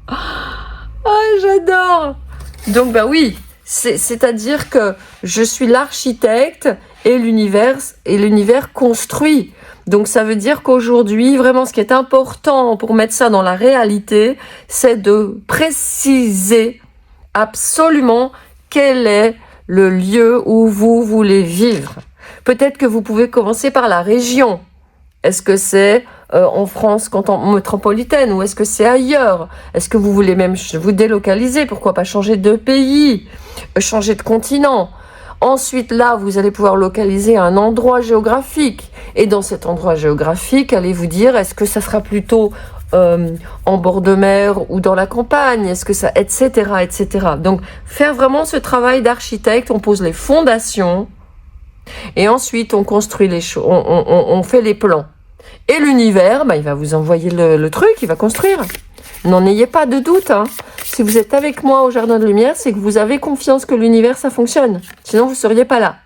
Ah, j'adore. Donc ben oui, c'est-à-dire que je suis l'architecte et l'univers construit. Donc ça veut dire qu'aujourd'hui, vraiment ce qui est important pour mettre ça dans la réalité, c'est de préciser absolument quel est le lieu où vous voulez vivre. Peut-être que vous pouvez commencer par la région. Est-ce que c'est en France métropolitaine ou est-ce que c'est ailleurs? Est-ce que vous voulez même vous délocaliser? Pourquoi pas changer de pays, changer de continent? Ensuite, là, vous allez pouvoir localiser un endroit géographique. Et dans cet endroit géographique, allez vous dire, est-ce que ça sera plutôt en bord de mer ou dans la campagne? Est-ce que ça, etc., etc. Donc, faire vraiment ce travail d'architecte, on pose les fondations et ensuite on construit les choses, on fait les plans. Et l'univers, bah, il va vous envoyer le truc, il va construire. N'en ayez pas de doute, hein. Si vous êtes avec moi au Jardin de Lumière, c'est que vous avez confiance que l'univers, ça fonctionne. Sinon, vous ne seriez pas là.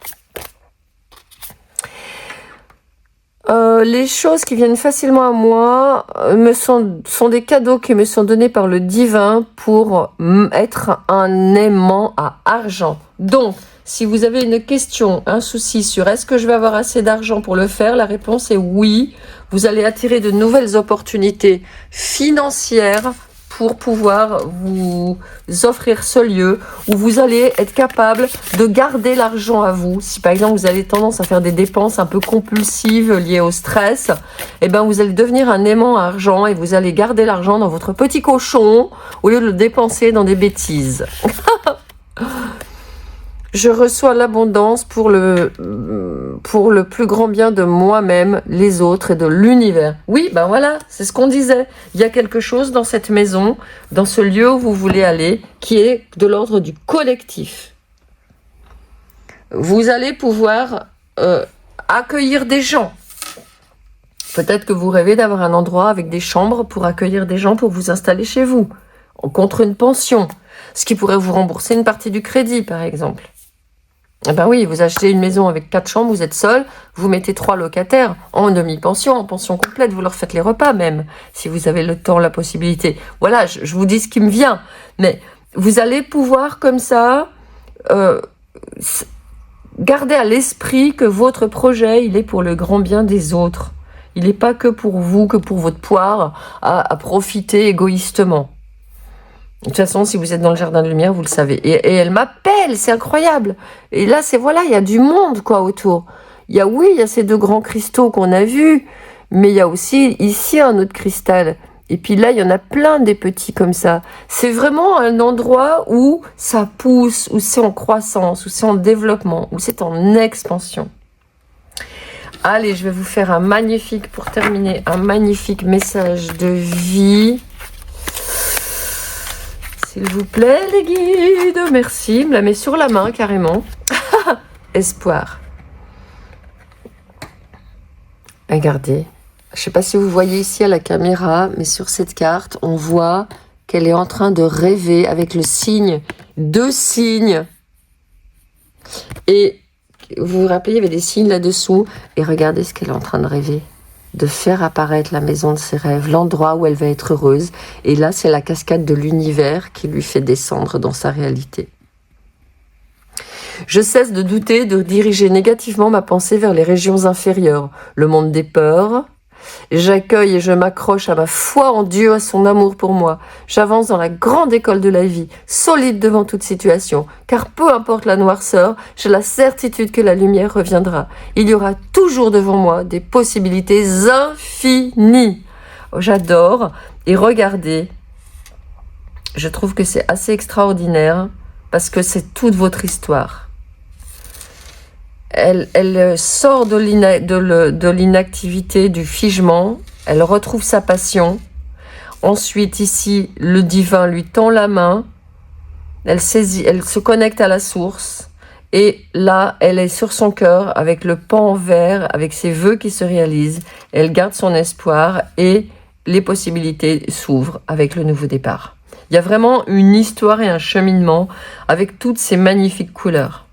Les choses qui viennent facilement à moi sont des cadeaux qui me sont donnés par le divin pour être un aimant à argent. Donc, si vous avez une question, un souci sur est-ce que je vais avoir assez d'argent pour le faire, la réponse est oui. Vous allez attirer de nouvelles opportunités financières pour pouvoir vous offrir ce lieu où vous allez être capable de garder l'argent à vous. Si par exemple vous avez tendance à faire des dépenses un peu compulsives liées au stress, eh ben vous allez devenir un aimant à argent et vous allez garder l'argent dans votre petit cochon au lieu de le dépenser dans des bêtises. Je reçois l'abondance pour le plus grand bien de moi-même, les autres et de l'univers. Oui, ben voilà, c'est ce qu'on disait. Il y a quelque chose dans cette maison, dans ce lieu où vous voulez aller, qui est de l'ordre du collectif. Vous allez pouvoir accueillir des gens. Peut-être que vous rêvez d'avoir un endroit avec des chambres pour accueillir des gens pour vous installer chez vous, contre une pension, ce qui pourrait vous rembourser une partie du crédit, par exemple. Eh ben oui, vous achetez une maison avec 4 chambres, vous êtes seul, vous mettez 3 locataires en demi-pension, en pension complète, vous leur faites les repas même, si vous avez le temps, la possibilité. Voilà, je vous dis ce qui me vient. Mais vous allez pouvoir comme ça garder à l'esprit que votre projet, il est pour le grand bien des autres. Il n'est pas que pour vous, que pour votre poire, à profiter égoïstement. De toute façon, si vous êtes dans le Jardin de Lumière, vous le savez. Et elle m'appelle, c'est incroyable. Et là, il y a du monde, quoi, autour. Il y a ces 2 grands cristaux qu'on a vus, mais il y a aussi ici un autre cristal. Et puis là, il y en a plein des petits comme ça. C'est vraiment un endroit où ça pousse, où c'est en croissance, où c'est en développement, où c'est en expansion. Allez, je vais vous faire pour terminer, un magnifique message de vie. S'il vous plaît, les guides, merci. Me la met sur la main, carrément. Espoir. Regardez. Je ne sais pas si vous voyez ici à la caméra, mais sur cette carte, on voit qu'elle est en train de rêver avec le signe, 2 signes. Et vous vous rappelez, il y avait des signes là-dessous. Et regardez ce qu'elle est en train de rêver. De faire apparaître la maison de ses rêves, l'endroit où elle va être heureuse. Et là, c'est la cascade de l'univers qui lui fait descendre dans sa réalité. Je cesse de douter, de diriger négativement ma pensée vers les régions inférieures, le monde des peurs. J'accueille et je m'accroche à ma foi en Dieu, à son amour pour moi. J'avance dans la grande école de la vie, solide devant toute situation, car peu importe la noirceur, j'ai la certitude que la lumière reviendra. Il y aura toujours devant moi des possibilités infinies. Oh, j'adore. Et regardez, je trouve que c'est assez extraordinaire, parce que c'est toute votre histoire. Elle sort de l'inactivité, du figement, elle retrouve sa passion. Ensuite, ici, le divin lui tend la main, elle saisit, elle se connecte à la source, et là, elle est sur son cœur, avec le pan en vert, avec ses vœux qui se réalisent, elle garde son espoir, et les possibilités s'ouvrent avec le nouveau départ. Il y a vraiment une histoire et un cheminement, avec toutes ces magnifiques couleurs.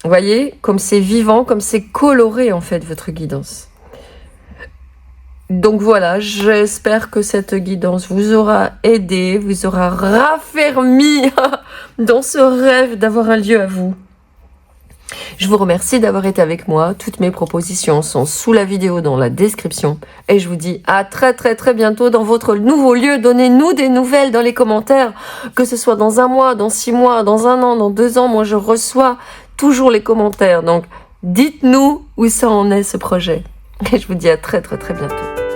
Vous voyez, comme c'est vivant, comme c'est coloré en fait votre guidance. Donc voilà, j'espère que cette guidance vous aura aidé, vous aura raffermi dans ce rêve d'avoir un lieu à vous. Je vous remercie d'avoir été avec moi. Toutes mes propositions sont sous la vidéo dans la description. Et je vous dis à très bientôt dans votre nouveau lieu. Donnez-nous des nouvelles dans les commentaires, que ce soit dans 1 mois, dans 6 mois, dans 1 an, dans 2 ans. Moi, je reçois toujours les commentaires. Donc, dites-nous où ça en est ce projet. Et je vous dis à très bientôt.